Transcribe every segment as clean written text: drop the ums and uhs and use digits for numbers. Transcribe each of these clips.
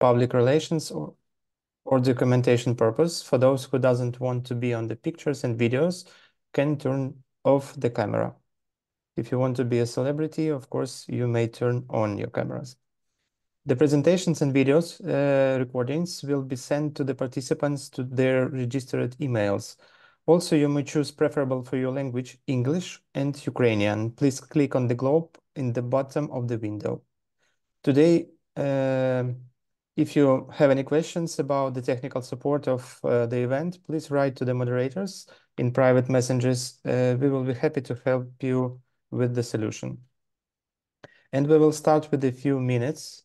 public relations or documentation purpose. For those who doesn't want to be on the pictures and videos, can turn off the camera. If you want to be a celebrity, of course, you may turn on your cameras. The presentations and videos recordings will be sent to the participants to their registered emails. Also, you may choose preferable for your language, English and Ukrainian. Please click on the globe in the bottom of the window. Today, if you have any questions about the technical support of the event, please write to the moderators in private messages. We will be happy to help you with the solution. And we will start with a few minutes.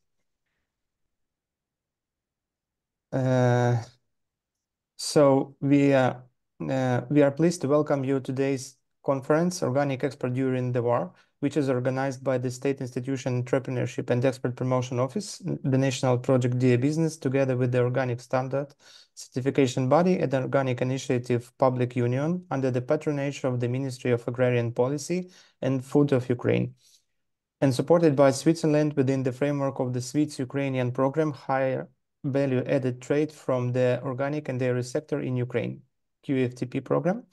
So we are pleased to welcome you to today's conference, Organic Export During the War, which is organized by the State Institution Entrepreneurship and Export Promotion Office, the national project Dія.Бізнес, together with the Organic Standard Certification Body and the Organic Initiative Public Union under the patronage of the Ministry of Agrarian Policy and Food of Ukraine, and supported by Switzerland within the framework of the Swiss-Ukrainian program Higher Value Added Trade from the Organic and Dairy Sector in Ukraine, QFTP program,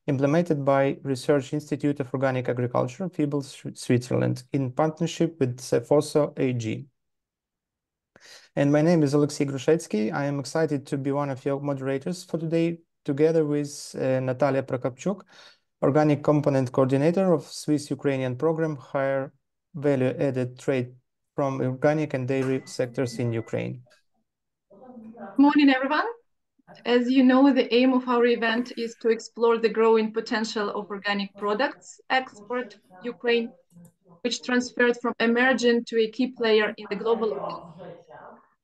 implemented by Research Institute of Organic Agriculture, Fibel, Switzerland, in partnership with Cefoso AG. And my name is Oleksii Grushetskyi. I am excited to be one of your moderators for today, together with Natalia Prokopchuk, Organic Component Coordinator of Swiss-Ukrainian program Higher Value Added Trade from Organic and Dairy Sectors in Ukraine. Good morning, everyone. As you know, the aim of our event is to explore the growing potential of organic products export Ukraine, which transferred from emerging to a key player in the global economy.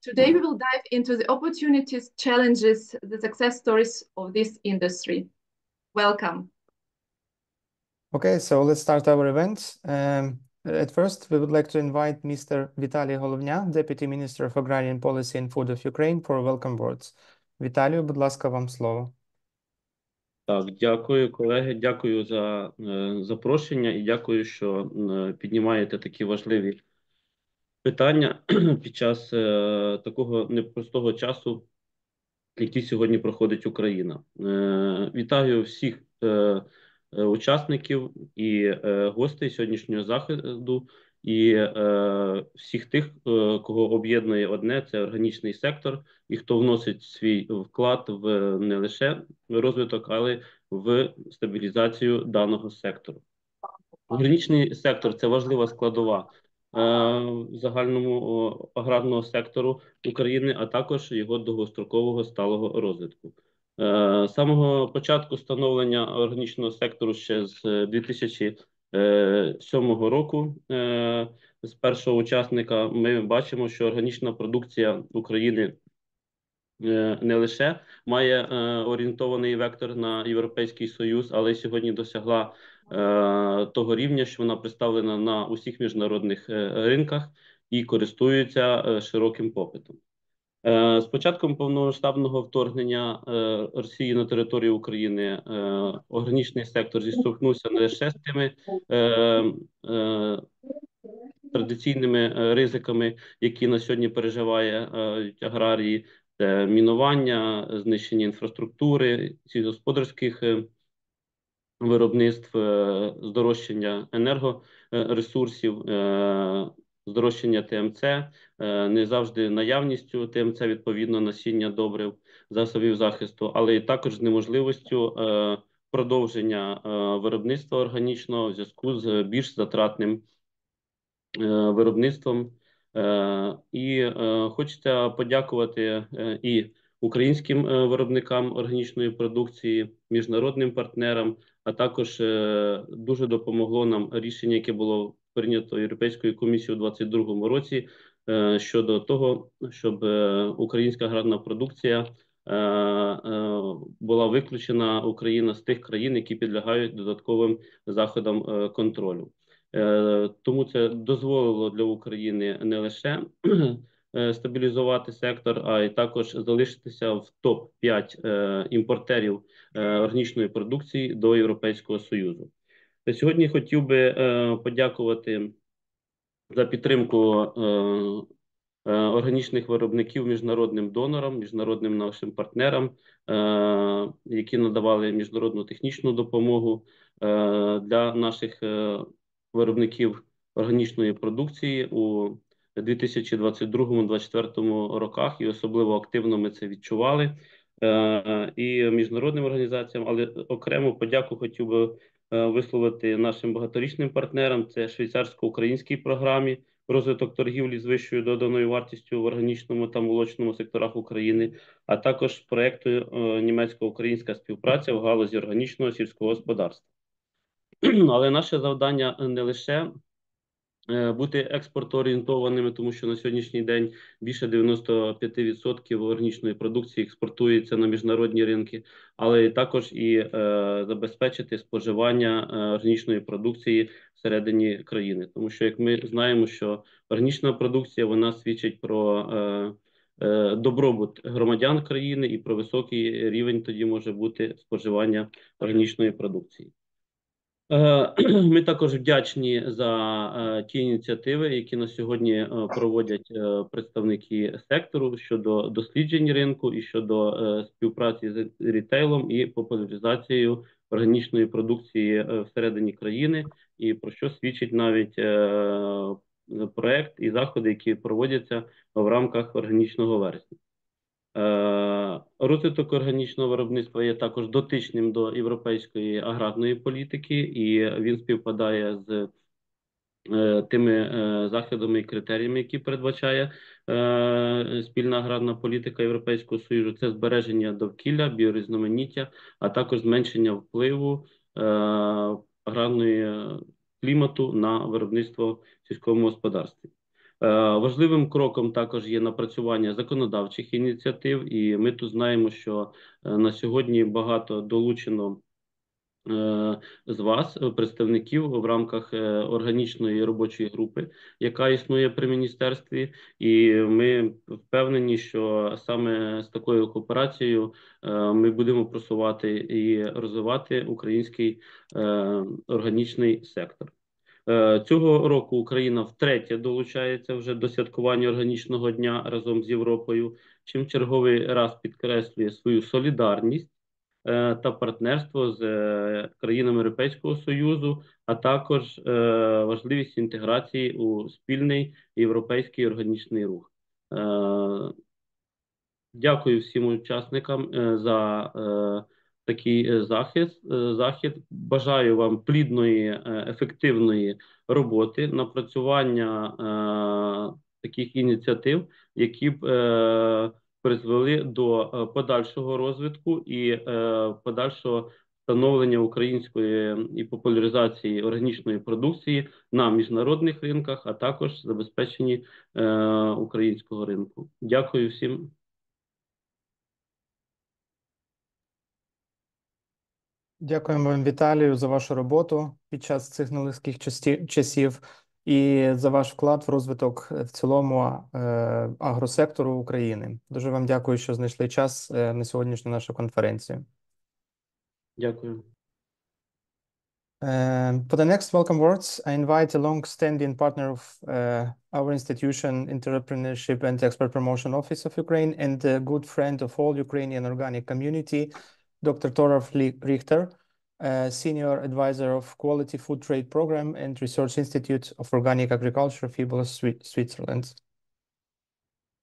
Today, we will dive into the opportunities, challenges, the success stories of this industry. Welcome. Okay, so let's start our event. At first, we would like to invite Mr. Vitaly Головня, Deputy Minister of Agrarian Policy and Food of Ukraine, for welcome words. Віталію, будь ласка, вам слово. Так, дякую, колеги, дякую за запрошення і дякую, що піднімаєте такі важливі питання під час такого непростого часу, який сьогодні проходить Україна. Вітаю всіх учасників і гостей сьогоднішнього заходу, і всіх тих, кого об'єднує одне, це органічний сектор, і хто вносить свій вклад в не лише розвиток, але в стабілізацію даного сектору. Органічний сектор – це важлива складова загальному аграрного сектору України, а також його довгострокового сталого розвитку. З самого початку становлення органічного сектору ще з 2007 року, з першого учасника, ми бачимо, що органічна продукція України не лише має орієнтований вектор на Європейський Союз, але й сьогодні досягла того рівня, що вона представлена на усіх міжнародних ринках і користується широким попитом. З початком повномасштабного вторгнення Росії на територію України органічний сектор зіштовхнувся не лише з тими традиційними ризиками, які на сьогодні переживають аграрії, це мінування, знищення інфраструктури, сільськогосподарських виробництв, здорожчання енергоресурсів, здорожчання ТМЦ, не завжди наявністю ТМЦ, відповідно, насіння добрив, засобів захисту, але і також з неможливістю продовження виробництва органічного в зв'язку з більш затратним виробництвом. І хочеться подякувати і українським виробникам органічної продукції, міжнародним партнерам, а також дуже допомогло нам рішення, яке було прийнято Європейською комісією у 2022 році щодо того, щоб українська аграрна продукція була виключена, Україна, з тих країн, які підлягають додатковим заходам контролю. Тому це дозволило для України не лише стабілізувати сектор, а й також залишитися в топ-5 імпортерів органічної продукції до Європейського Союзу. Сьогодні хотів би подякувати за підтримку органічних виробників міжнародним донорам, міжнародним нашим партнерам, які надавали міжнародну технічну допомогу для наших виробників органічної продукції у 2022-2024 роках, і особливо активно ми це відчували. І міжнародним організаціям, але окрему подяку хотів би висловити нашим багаторічним партнерам. Це швейцарсько-українській програмі розвиток торгівлі з вищою доданою вартістю в органічному та молочному секторах України, а також проєкту німецько-українська співпраця в галузі органічного сільського господарства. Але наше завдання не лише бути експортоорієнтованими, тому що на сьогоднішній день більше 95% органічної продукції експортується на міжнародні ринки, але також і забезпечити споживання органічної продукції всередині країни. Тому що, як ми знаємо, що органічна продукція, вона свідчить про добробут громадян країни і про високий рівень тоді може бути споживання органічної продукції. Ми також вдячні за ті ініціативи, які на сьогодні проводять представники сектору щодо досліджень ринку і щодо співпраці з рітейлом і популяризацією органічної продукції всередині країни, і про що свідчить навіть проект і заходи, які проводяться в рамках органічного вересня. Розвиток органічного виробництва є також дотичним до європейської аграрної політики, і він співпадає з тими заходами і критеріями, які передбачає спільна аграрна політика Європейського Союзу. Це збереження довкілля, біорізноманіття, а також зменшення впливу аграрної клімату на виробництво в сільському господарстві. Важливим кроком також є напрацювання законодавчих ініціатив, і ми тут знаємо, що на сьогодні багато долучено з вас, представників, в рамках органічної робочої групи, яка існує при міністерстві, і ми впевнені, що саме з такою кооперацією ми будемо просувати і розвивати український органічний сектор. Цього року Україна втретє долучається вже до святкування органічного дня разом з Європою, чим черговий раз підкреслює свою солідарність та партнерство з країнами Європейського Союзу, а також важливість інтеграції у спільний європейський органічний рух. Дякую всім учасникам за такий захід. Бажаю вам плідної, ефективної роботи, напрацювання таких ініціатив, які б призвели до подальшого розвитку і подальшого встановлення української і популяризації органічної продукції на міжнародних ринках, а також забезпеченні українського ринку. Дякую всім. Дякуємо вам, Віталію, за вашу роботу під час цих нелегких часів і за ваш вклад в розвиток в цілому агросектору України. Дуже вам дякую, що знайшли час на сьогоднішню нашу конференцію. Дякую. For the next welcome words, I invite a long-standing partner of our institution, Entrepreneurship and Export Promotion Office of Ukraine, and a good friend of all Ukrainian organic community, Dr. Torov Richter, Senior Advisor of Quality Food Trade Program and Research Institute of Organic Agriculture, Fiblos, Switzerland.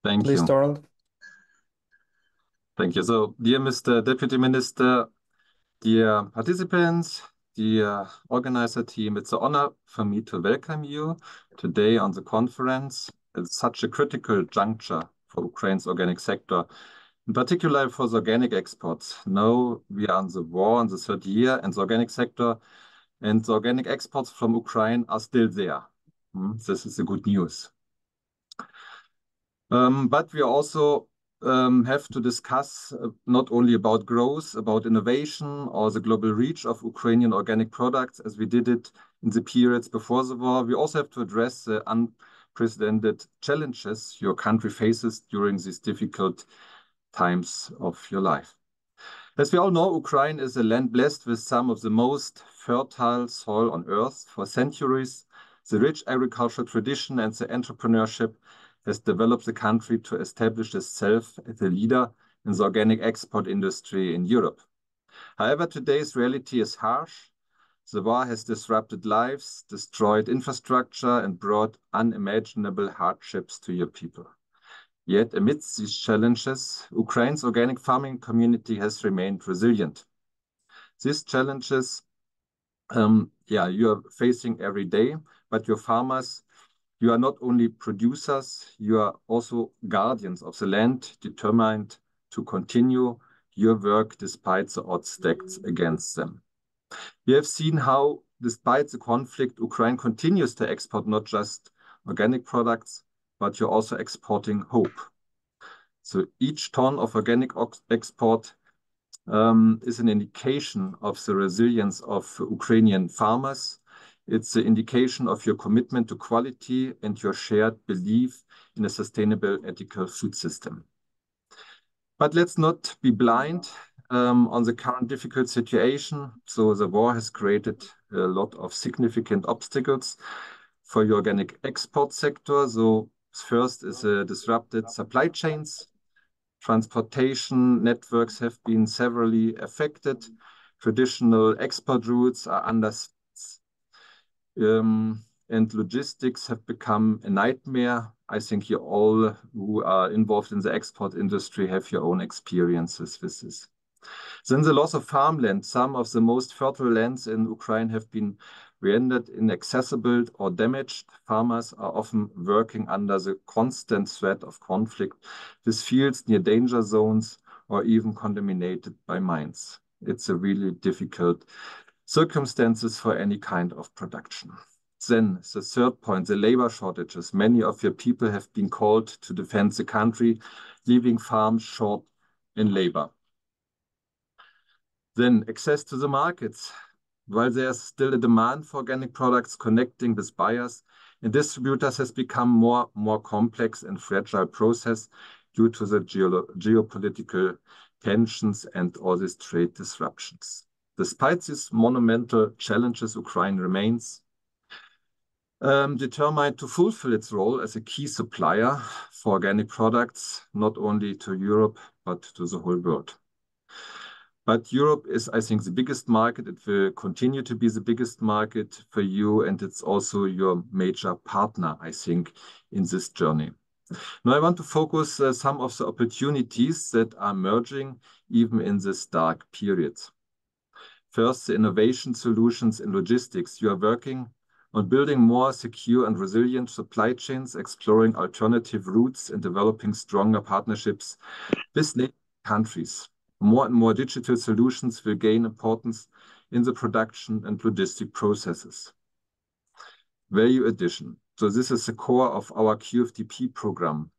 Thank Please, you. Torov. Thank you. So, dear Mr. Deputy Minister, dear participants, dear organizer team, it's an honor for me to welcome you today on the conference at such a critical juncture for Ukraine's organic sector, in particular for the organic exports. Now we are in the war in the third year, and the organic sector and the organic exports from Ukraine are still there. This is the good news. But we also have to discuss not only about growth, about innovation or the global reach of Ukrainian organic products as we did it in the periods before the war. We also have to address the unprecedented challenges your country faces during these difficult times of your life. As we all know, Ukraine is a land blessed with some of the most fertile soil on earth. For centuries, the rich agricultural tradition and the entrepreneurship has developed the country to establish itself as a leader in the organic export industry in Europe. However, today's reality is harsh. The war has disrupted lives, destroyed infrastructure, and brought unimaginable hardships to your people. Yet, amidst these challenges, Ukraine's organic farming community has remained resilient. These challenges, you are facing every day, but your farmers, you are not only producers, you are also guardians of the land, determined to continue your work despite the odds stacked against them. We have seen how, despite the conflict, Ukraine continues to export not just organic products, but you're also exporting hope. So each ton of organic export is an indication of the resilience of Ukrainian farmers. It's an indication of your commitment to quality and your shared belief in a sustainable, ethical food system. But let's not be blind on the current difficult situation. So the war has created a lot of significant obstacles for your organic export sector. So first is disrupted supply chains. Transportation networks have been severely affected. Traditional export routes are under and logistics have become a nightmare. I think you all who are involved in the export industry have your own experiences with this. Then the loss of farmland. Some of the most fertile lands in Ukraine have been rendered inaccessible or damaged. Farmers are often working under the constant threat of conflict with fields near danger zones or even contaminated by mines. It's a really difficult circumstances for any kind of production. Then the third point, the labor shortages. Many of your people have been called to defend the country, leaving farms short in labor. Then access to the markets. While there's still a demand for organic products, connecting with buyers and distributors has become more complex and fragile process due to the geopolitical tensions and all these trade disruptions. Despite these monumental challenges, Ukraine remains determined to fulfill its role as a key supplier for organic products, not only to Europe, but to the whole world. But Europe is, I think, the biggest market. It will continue to be the biggest market for you, and it's also your major partner, I think, in this journey. Now I want to focus some of the opportunities that are emerging even in this dark period. First, the innovation solutions in logistics. You are working on building more secure and resilient supply chains, exploring alternative routes and developing stronger partnerships with neighboring countries. More and more digital solutions will gain importance in the production and logistic processes. Value addition. So this is the core of our QFDP program.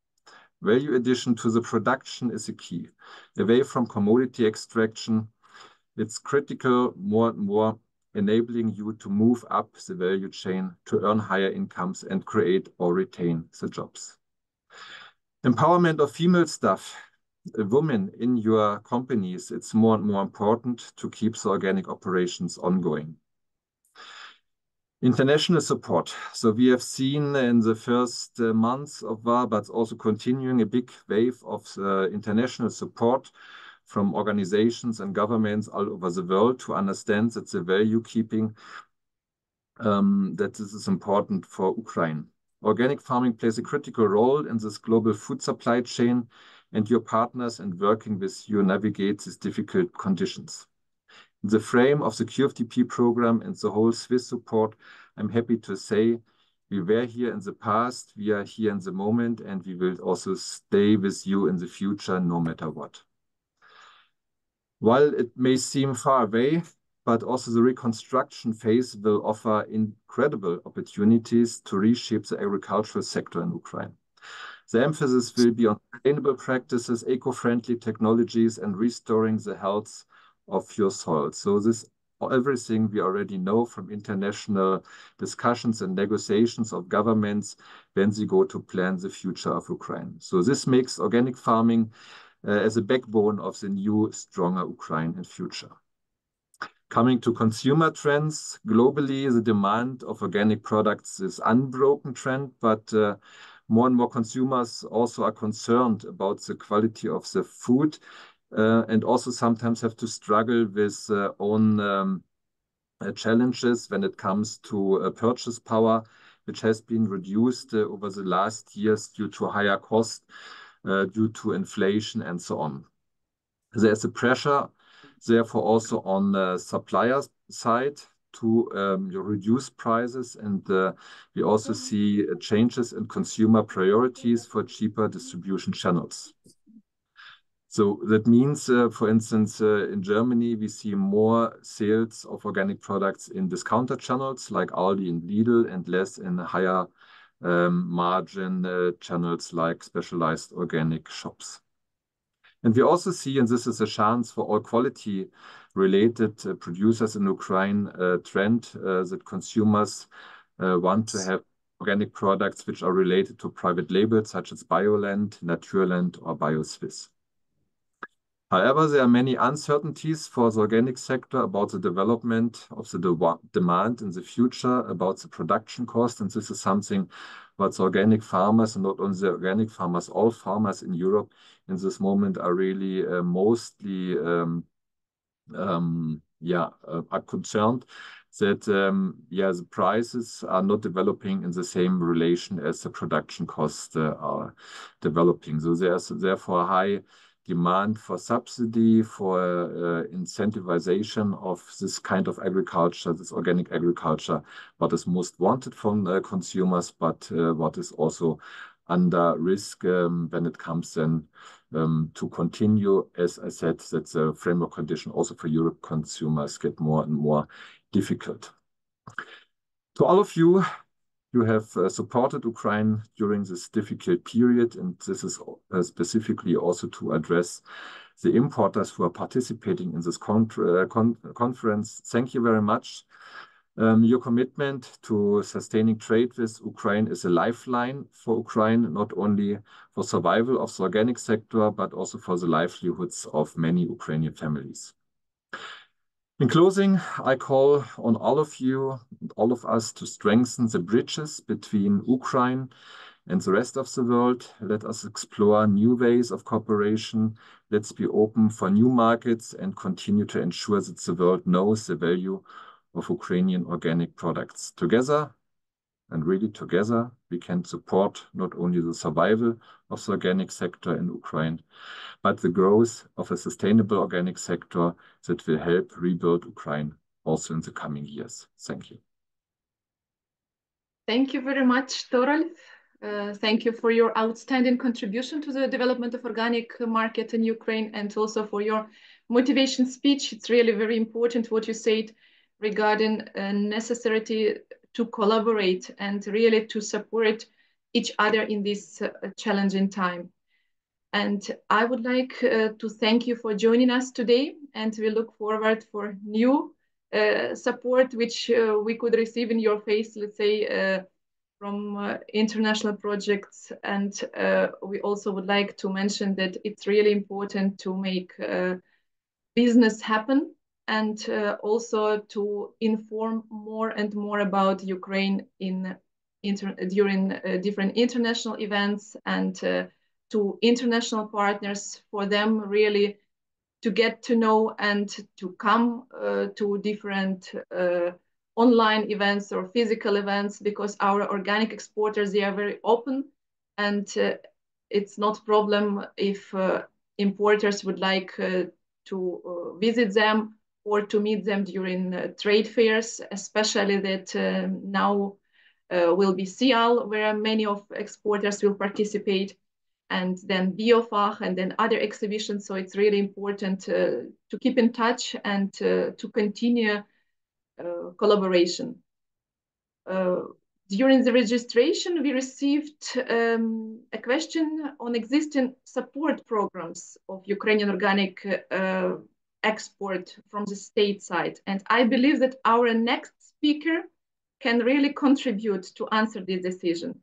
Value addition to the production is the key. Away from commodity extraction, it's critical more and more, enabling you to move up the value chain to earn higher incomes and create or retain the jobs. Empowerment of female staff, women in your companies, it's more and more important to keep the organic operations ongoing. International support. So we have seen in the first months of war, but also continuing a big wave of international support from organizations and governments all over the world to understand that the value keeping, that this is important for Ukraine. Organic farming plays a critical role in this global food supply chain, and your partners and working with you navigate these difficult conditions. In the frame of the QFDP program and the whole Swiss support, I'm happy to say we were here in the past, we are here in the moment, and we will also stay with you in the future no matter what. While it may seem far away, but also the reconstruction phase will offer incredible opportunities to reshape the agricultural sector in Ukraine. The emphasis will be on sustainable practices, eco-friendly technologies, and restoring the health of your soil. So this everything we already know from international discussions and negotiations of governments when they go to plan the future of Ukraine. So this makes organic farming as a backbone of the new, stronger Ukraine in future. Coming to consumer trends, globally, the demand of organic products is unbroken trend, but more and more consumers also are concerned about the quality of the food and also sometimes have to struggle with own challenges when it comes to purchase power, which has been reduced over the last years due to higher cost, due to inflation and so on. There's a pressure, therefore, also on the supplier side to reduce prices, and we also see changes in consumer priorities for cheaper distribution channels. So that means, for instance, in Germany, we see more sales of organic products in discounter channels like Aldi and Lidl, and less in higher margin channels like specialized organic shops. And we also see, and this is a chance for all quality-related producers in Ukraine, trend that consumers want to have organic products which are related to private labels such as Bioland, Naturland, or BioSwiss. However, there are many uncertainties for the organic sector about the development of the demand in the future, about the production cost, and this is something what the organic farmers, and not only the organic farmers, all farmers in Europe in this moment are really mostly are concerned that the prices are not developing in the same relation as the production costs are developing. So there's therefore a high demand for subsidy, for incentivization of this kind of agriculture, this organic agriculture, what is most wanted from consumers, but what is also under risk when it comes then to continue. As I said, that the framework condition also for Europe consumers get more and more difficult. To all of you, you have supported Ukraine during this difficult period, and this is specifically also to address the importers who are participating in this conference. Thank you very much. Your commitment to sustaining trade with Ukraine is a lifeline for Ukraine, not only for survival of the organic sector, but also for the livelihoods of many Ukrainian families. In closing, I call on all of you, all of us, to strengthen the bridges between Ukraine and the rest of the world. Let us explore new ways of cooperation. Let's be open for new markets and continue to ensure that the world knows the value of Ukrainian organic products. Together, and really together, we can support not only the survival of the organic sector in Ukraine, but the growth of a sustainable organic sector that will help rebuild Ukraine also in the coming years. Thank you. Thank you very much, Torolf. Thank you for your outstanding contribution to the development of organic market in Ukraine, and also for your motivation speech. It's really very important what you said regarding necessity to collaborate and really to support each other in this challenging time. And I would like to thank you for joining us today, and we look forward for new support which we could receive in your face, let's say, from international projects. And we also would like to mention that it's really important to make business happen, and also to inform more and more about Ukraine during different international events, and to international partners, for them really to get to know and to come to different online events or physical events, because our organic exporters, they are very open, and it's not a problem if importers would like to visit them or to meet them during trade fairs, especially that now will be CIAL, where many of exporters will participate, and then BioFach, and then other exhibitions. So it's really important to keep in touch and to continue collaboration. During the registration, we received a question on existing support programs of Ukrainian organic export from the state side. And I believe that our next speaker can really contribute to answer this decision.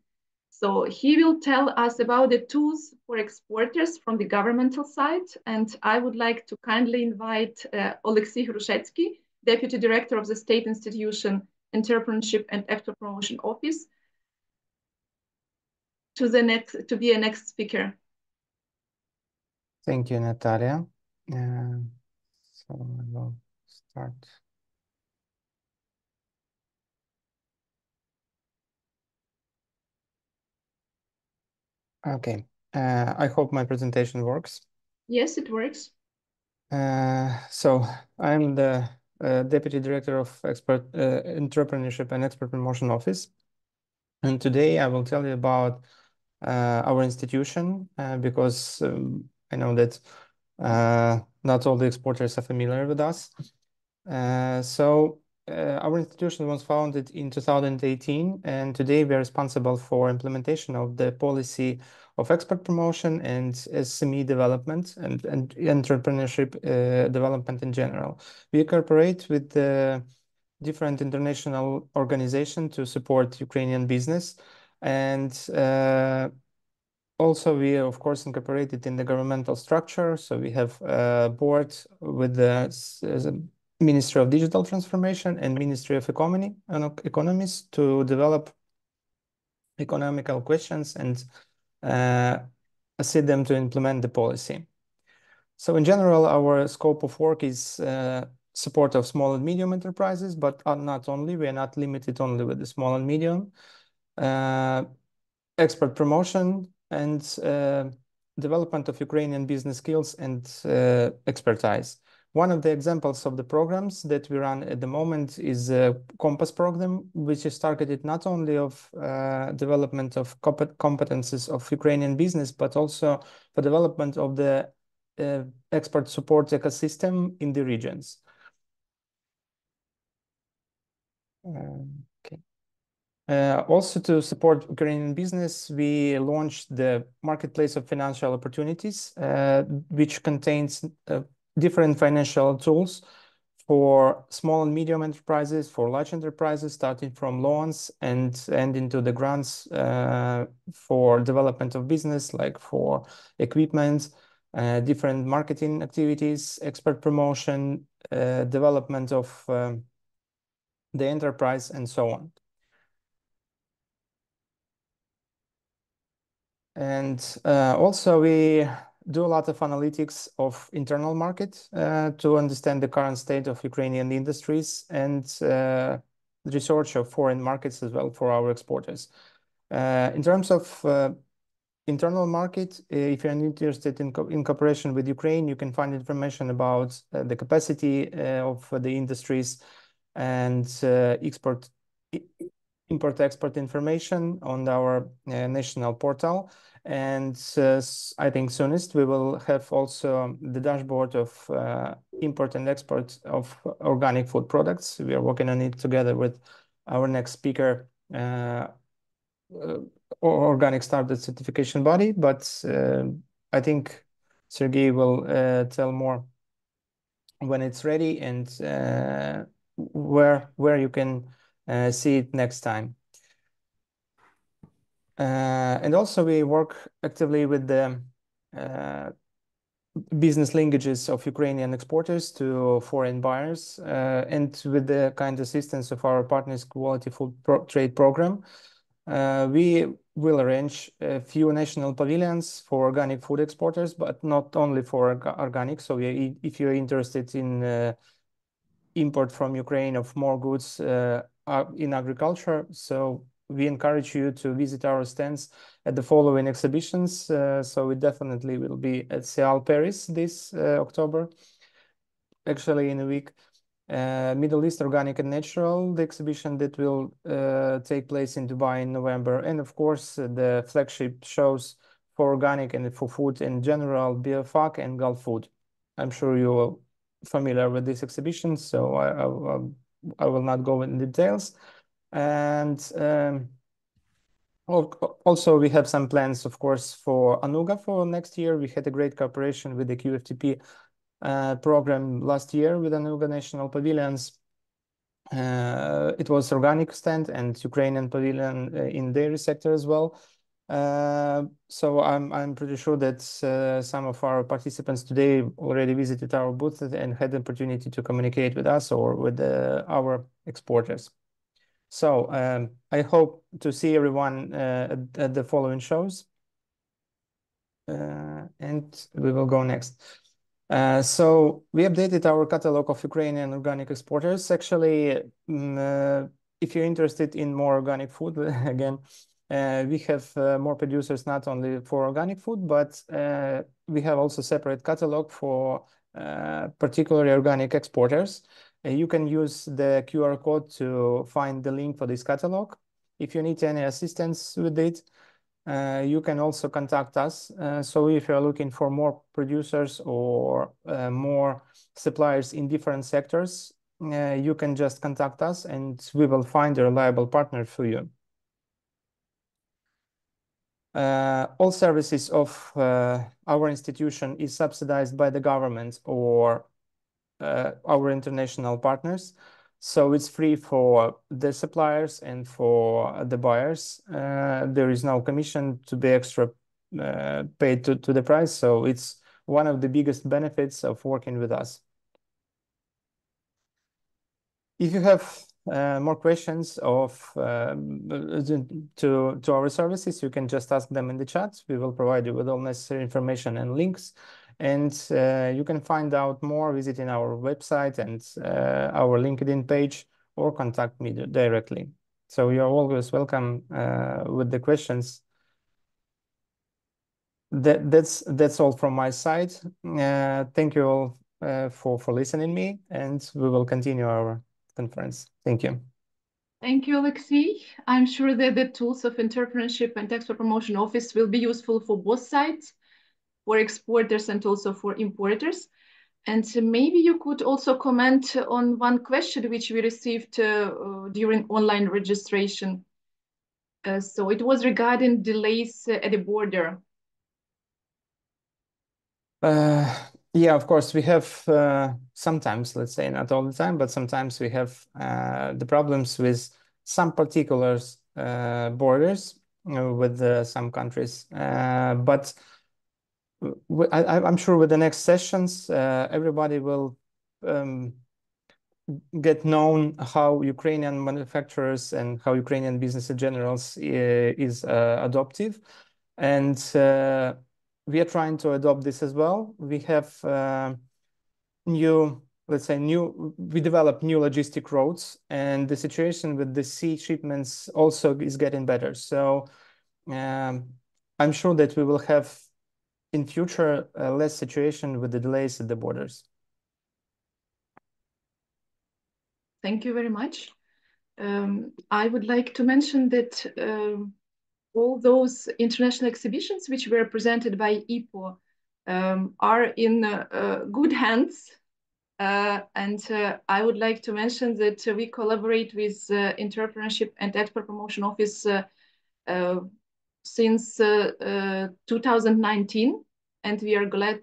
So he will tell us about the tools for exporters from the governmental side. And I would like to kindly invite Oleksii Grushetskyi, Deputy Director of the State Institution Entrepreneurship and Export Promotion Office, to be a next speaker. Thank you, Natalia. So I will start. Okay. I hope my presentation works. Yes, it works. So I'm the Deputy Director of Entrepreneurship and Export Promotion Office. And today I will tell you about our institution because I know that not all the exporters are familiar with us. Our institution was founded in 2018, and today we are responsible for implementation of the policy of export promotion and SME development and entrepreneurship development in general. We cooperate with different international organizations to support Ukrainian business, and also we are, of course, incorporated in the governmental structure. So we have a board with the Ministry of Digital Transformation and Ministry of Economies to develop economical questions and assist them to implement the policy. So in general, our scope of work is support of small and medium enterprises, but not only. We are not limited only with the small and medium. Export promotion and development of Ukrainian business skills and expertise. One of the examples of the programs that we run at the moment is a Compass program, which is targeted not only of development of competences of Ukrainian business, but also for development of the export support ecosystem in the regions. Okay. Also to support Ukrainian business, we launched the Marketplace of Financial Opportunities, which contains different financial tools for small and medium enterprises, for large enterprises, starting from loans and into the grants for development of business, like for equipment, different marketing activities, export promotion, development of the enterprise, and so on. And also we do a lot of analytics of internal market to understand the current state of Ukrainian industries and research of foreign markets as well for our exporters. In terms of internal market, if you're interested in cooperation with Ukraine, you can find information about the capacity of the industries and import-export information on our national portal. And I think soonest we will have also the dashboard of import and export of organic food products. We are working on it together with our next speaker, Organic Startup Certification Body. But I think Sergiy will tell more when it's ready and where you can see it next time. And also we work actively with the business linkages of Ukrainian exporters to foreign buyers and with the kind assistance of our partners Quality Food Trade Program. We will arrange a few national pavilions for organic food exporters, but not only for organic. So if you're interested in import from Ukraine of more goods in agriculture, so we encourage you to visit our stands at the following exhibitions. So we definitely will be at Seoul, Paris this October, actually in a week. Middle East Organic and Natural, the exhibition that will take place in Dubai in November. And of course, the flagship shows for organic and for food in general, BioFac and Gulf Food. I'm sure you're familiar with these exhibitions, so I will not go in details. And also we have some plans, of course, for Anuga for next year. We had a great cooperation with the QFTP program last year with Anuga National Pavilions. It was organic stand and Ukrainian pavilion in dairy sector as well. So I'm pretty sure that some of our participants today already visited our booth and had the opportunity to communicate with us or with our exporters. So I hope to see everyone at the following shows. And we will go next. So we updated our catalog of Ukrainian organic exporters. Actually, if you're interested in more organic food, again, we have more producers not only for organic food, but we have also separate catalog for particularly organic exporters. You can use the QR code to find the link for this catalog. If you need any assistance with it, you can also contact us. So if you're looking for more producers or more suppliers in different sectors, you can just contact us and we will find a reliable partner for you. All services of our institution is subsidized by the government or our international partners. So it's free for the suppliers and for the buyers. There is no commission to be extra paid to the price. So it's one of the biggest benefits of working with us. If you have more questions of to our services, you can just ask them in the chat. We will provide you with all necessary information and links. And you can find out more visiting our website and our LinkedIn page or contact me directly. So you're always welcome with the questions. That's all from my side. Thank you all for listening to me, and we will continue our conference. Thank you. Thank you, Oleksii. I'm sure that the tools of Entrepreneurship and Export Promotion Office will be useful for both sides, for exporters and also for importers. And maybe you could also comment on one question which we received during online registration. So it was regarding delays at the border. Yeah, of course, we have sometimes, let's say not all the time, but sometimes we have the problems with some particular borders with some countries. But I'm sure with the next sessions, everybody will get known how Ukrainian manufacturers and how Ukrainian business in general is adoptive. And we are trying to adopt this as well. We have we develop new logistic routes, and the situation with the sea shipments also is getting better. So I'm sure that we will have in future less situation with the delays at the borders. Thank you very much. I would like to mention that all those international exhibitions which were presented by IPO are in good hands. And I would like to mention that we collaborate with Entrepreneurship and Export Promotion Office since 2019, and we are glad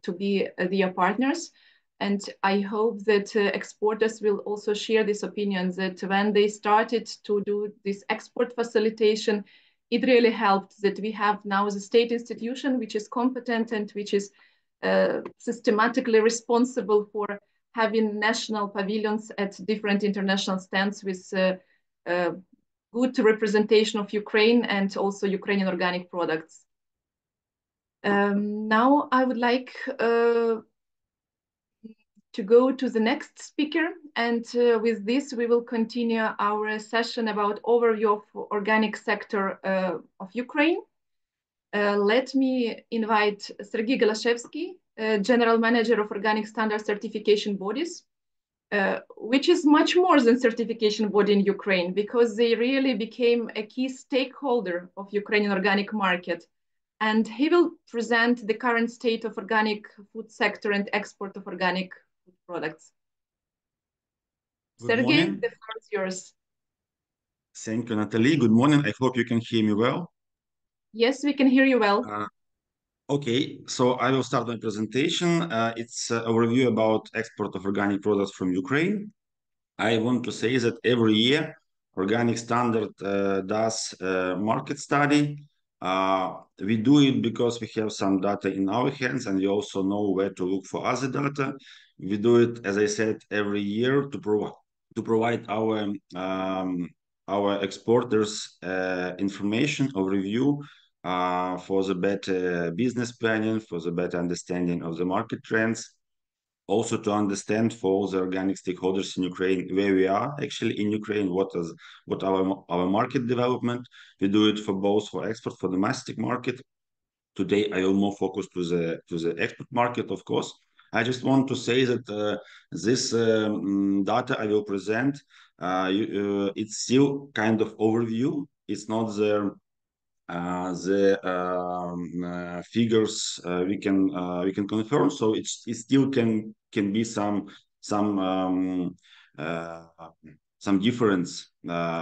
to be their partners. And I hope that exporters will also share this opinion that when they started to do this export facilitation, it really helped that we have now the state institution which is competent and which is systematically responsible for having national pavilions at different international stands with good representation of Ukraine and also Ukrainian organic products. Now I would like to go to the next speaker, and with this we will continue our session about overview of organic sector of Ukraine. Let me invite Sergiy Galashevskyy, General Manager of Organic Standard Certification Bodies, which is much more than certification body in Ukraine, because they really became a key stakeholder of Ukrainian organic market. And he will present the current state of organic food sector and export of organic food products. Sergiy, the floor is yours. Thank you, Natalie. Good morning. I hope you can hear me well. Yes, we can hear you well. Okay, so I will start my presentation. It's a review about export of organic products from Ukraine. I want to say that every year, Organic Standard does a market study. We do it because we have some data in our hands, and we also know where to look for other data. We do it, as I said, every year to to provide our exporters information overview for the better business planning, for the better understanding of the market trends, also to understand for the organic stakeholders in Ukraine where we are actually in Ukraine, what our market development. We do it for both for export, for domestic market. Today I will more focus to the export market, of course. I just want to say that this data I will present, it's still kind of overview. It's not the figures we can confirm. So it still can be some difference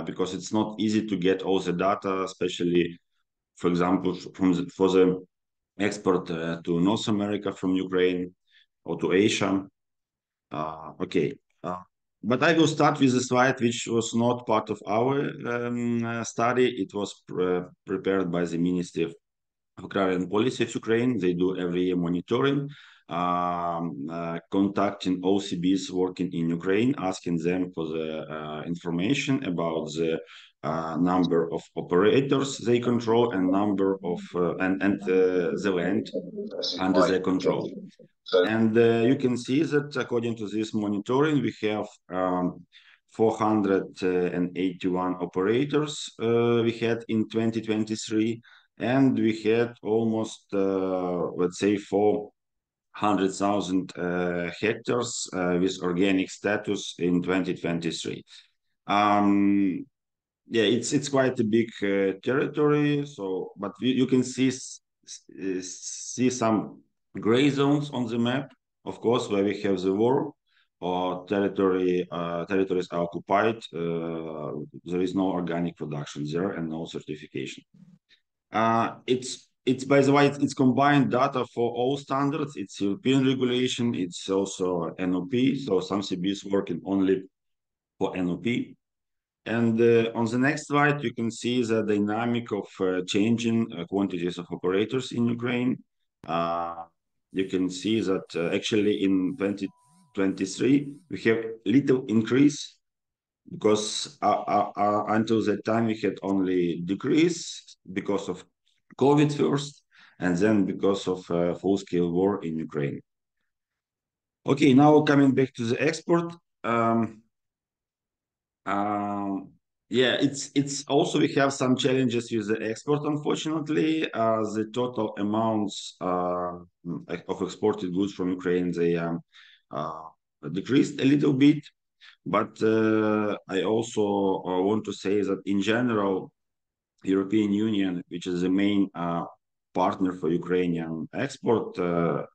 because it's not easy to get all the data, especially, for example, for the export to North America from Ukraine or to Asia. Okay. But I will start with a slide which was not part of our study. It was prepared by the Ministry of Agrarian Policy of Ukraine. They do every year monitoring, contacting OCBs working in Ukraine, asking them for the information about the number of operators they control and number of the land under their control. And you can see that according to this monitoring, we have 481 operators we had in 2023, and we had almost, let's say, 400,000 hectares with organic status in 2023. Yeah, it's quite a big territory. So, but you can see some gray zones on the map, of course, where we have the war or territories are occupied. There is no organic production there and no certification. It's by the way, it's combined data for all standards. It's European regulation. It's also NOP. So some CBs working only for NOP. And on the next slide, you can see the dynamic of changing quantities of operators in Ukraine. You can see that actually in 2023, we have little increase because until that time we had only decrease because of COVID first, and then because of full-scale war in Ukraine. Okay, now coming back to the export. Yeah, it's also we have some challenges with the export. Unfortunately, the total amounts of exported goods from Ukraine, they decreased a little bit. But I also want to say that in general, European Union, which is the main partner for Ukrainian export,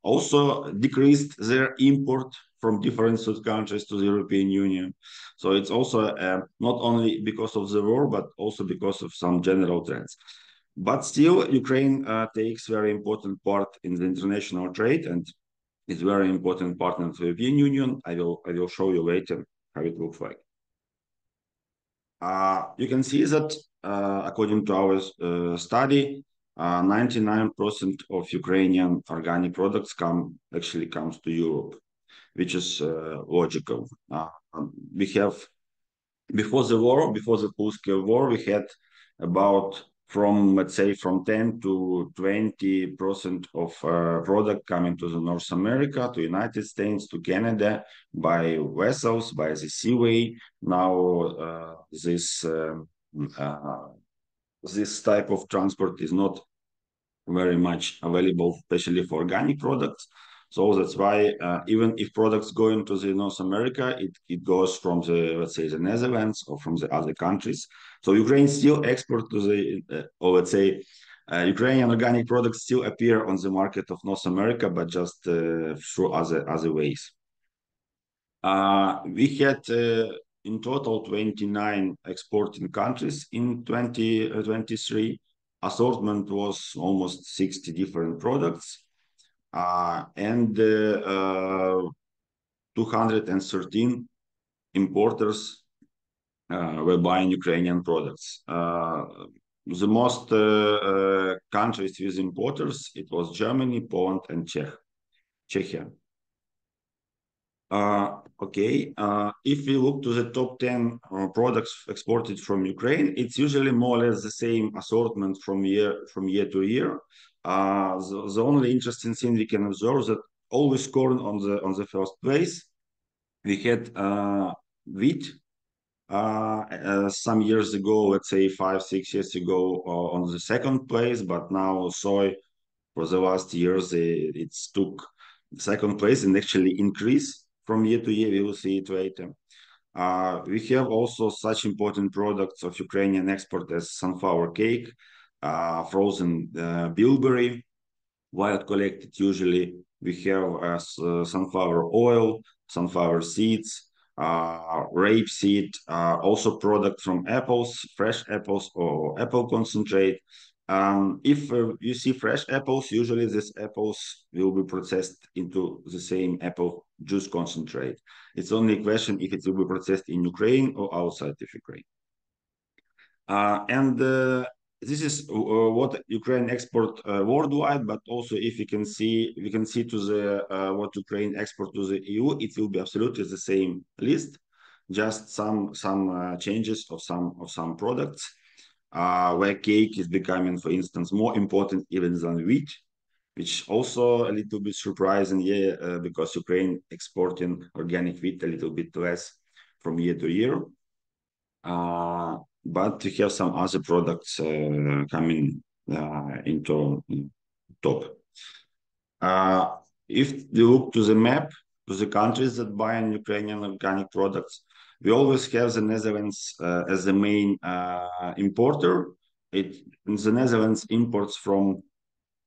also decreased their import from different countries to the European Union. So it's also not only because of the war, but also because of some general trends. But still, Ukraine takes very important part in the international trade and is very important partner of the European Union. I will show you later how it looks like. You can see that according to our study, 99% of Ukrainian organic products comes to Europe, which is logical. We have before the full-scale war, we had about let's say from 10 to 20% of product coming to the North America, to United States, to Canada by vessels, by the seaway. Now this type of transport is not very much available, especially for organic products. So that's why even if products go into the North America, it goes from the, let's say, the Netherlands or from the other countries. So Ukraine still export to the, or let's say, Ukrainian organic products still appear on the market of North America, but just through other ways. We had in total 29 exporting countries in 2023. Assortment was almost 60 different products. And 213 importers were buying Ukrainian products. The most countries with importers, it was Germany, Poland, and Czechia. Okay. If we look to the top 10 products exported from Ukraine, it's usually more or less the same assortment from year to year. The only interesting thing we can observe that always corn on the first place. We had wheat some years ago, let's say 5-6 years ago, on the second place, but now soy for the last years it's took second place and actually increase from year to year. We will see it later. We have also such important products of Ukrainian export as sunflower cake, frozen bilberry, wild collected usually. We have sunflower oil, sunflower seeds, rapeseed, also product from apples, fresh apples or apple concentrate. If you see fresh apples, usually these apples will be processed into the same apple juice concentrate. It's only a question if it will be processed in Ukraine or outside of Ukraine. This is what Ukraine export worldwide, but also if we can see to the what Ukraine export to the EU, it will be absolutely the same list, just some changes of some products. Where cake is becoming, for instance, more important even than wheat, which also a little bit surprising, because Ukraine exporting organic wheat a little bit less from year to year. But we have some other products coming into top. If we look to the map, to the countries that buy Ukrainian organic products, we always have the Netherlands as the main importer. The Netherlands imports from,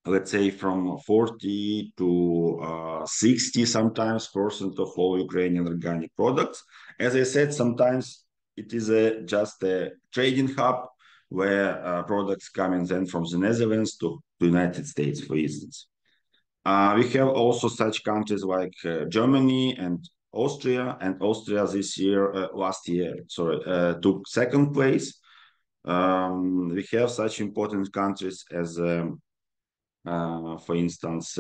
let's say, from 40 to 60 sometimes % of all Ukrainian organic products. As I said, sometimes it is just a trading hub where products coming then from the Netherlands to the United States, for instance. We have also such countries like Germany and Austria, and Austria last year, took second place. We have such important countries as, for instance,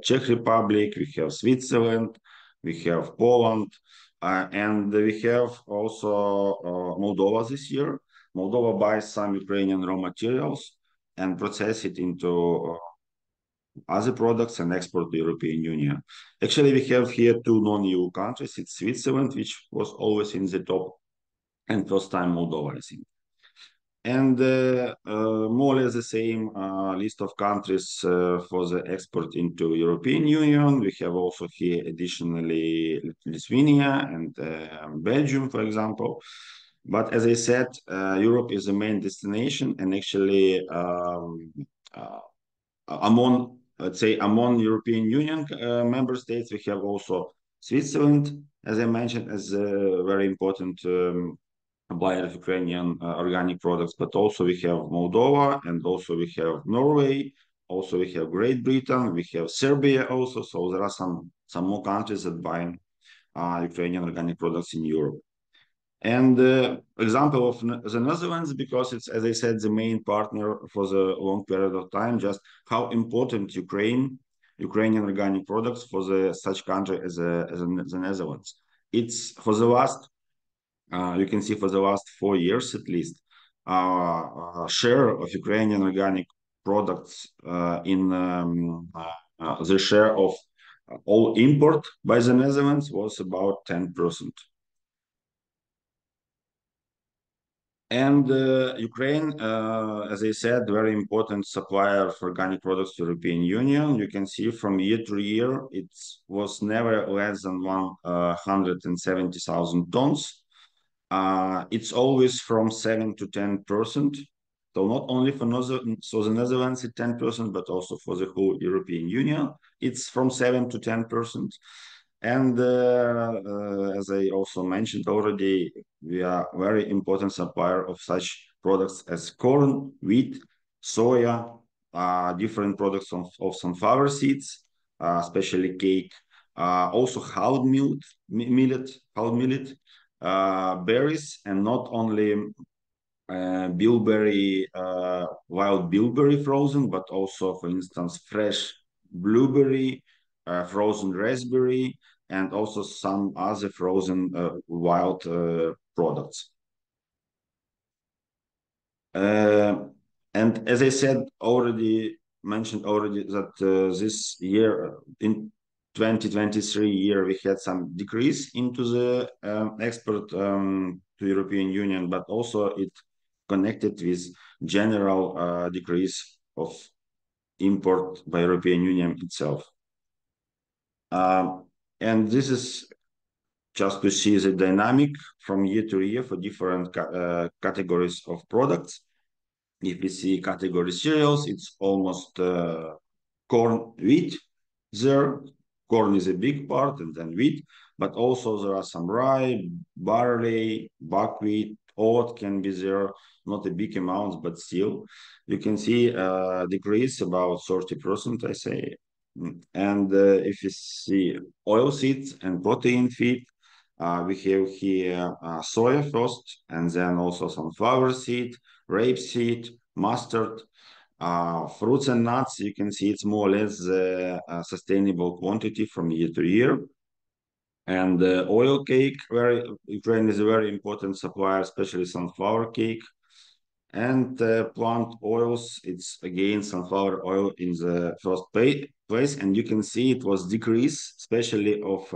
Czech Republic, we have Switzerland, we have Poland, and we have also Moldova this year. Moldova buys some Ukrainian raw materials and process it into other products and export to the European Union. Actually, we have here two non-EU countries. It's Switzerland, which was always in the top, and first time Moldova, I think. And more or less the same list of countries for the export into European Union. We have also here additionally Lithuania and Belgium, for example. But as I said, Europe is the main destination, and actually among European Union member states, we have also Switzerland, as I mentioned, as a very important buyer of Ukrainian organic products, but also we have Moldova, and also we have Norway, also we have Great Britain, we have Serbia also. So there are some more countries that buy Ukrainian organic products in Europe. And example of the Netherlands, because it's, as I said, the main partner for the long period of time, just how important Ukrainian organic products for such country as the Netherlands. It's for the last, you can see for the last 4 years at least, share of Ukrainian organic products in the share of all import by the Netherlands was about 10%. And Ukraine, as I said, very important supplier of organic products to European Union. You can see from year to year, it was never less than 170,000 tons. It's always from 7 to 10%. So not only for the Netherlands, it's 10%, but also for the whole European Union, it's from 7 to 10%. And as I also mentioned already, we are a very important supplier of such products as corn, wheat, soya, different products of sunflower seeds, especially cake, also hulled millet, berries, and not only bilberry, wild bilberry frozen, but also, for instance, fresh blueberry, frozen raspberry, and also some other frozen wild products. And as I said mentioned already that this year in 2023 year we had some decrease into the export to European Union, but also it connected with general decrease of import by European Union itself. And this is just to see the dynamic from year to year for different categories of products. If we see category cereals, it's almost corn, wheat there. Corn is a big part, and then wheat, but also there are some rye, barley, buckwheat, oat can be there, not a big amount, but still you can see a decrease about 30%, I say. And if you see oil seeds and protein feed, we have here soya first, and then also sunflower seed, rapeseed, mustard, fruits and nuts. You can see it's more or less the sustainable quantity from year to year. And oil cake, Ukraine is a very important supplier, especially sunflower cake. And plant oils, it's again sunflower oil in the first place. And you can see it was decrease, especially of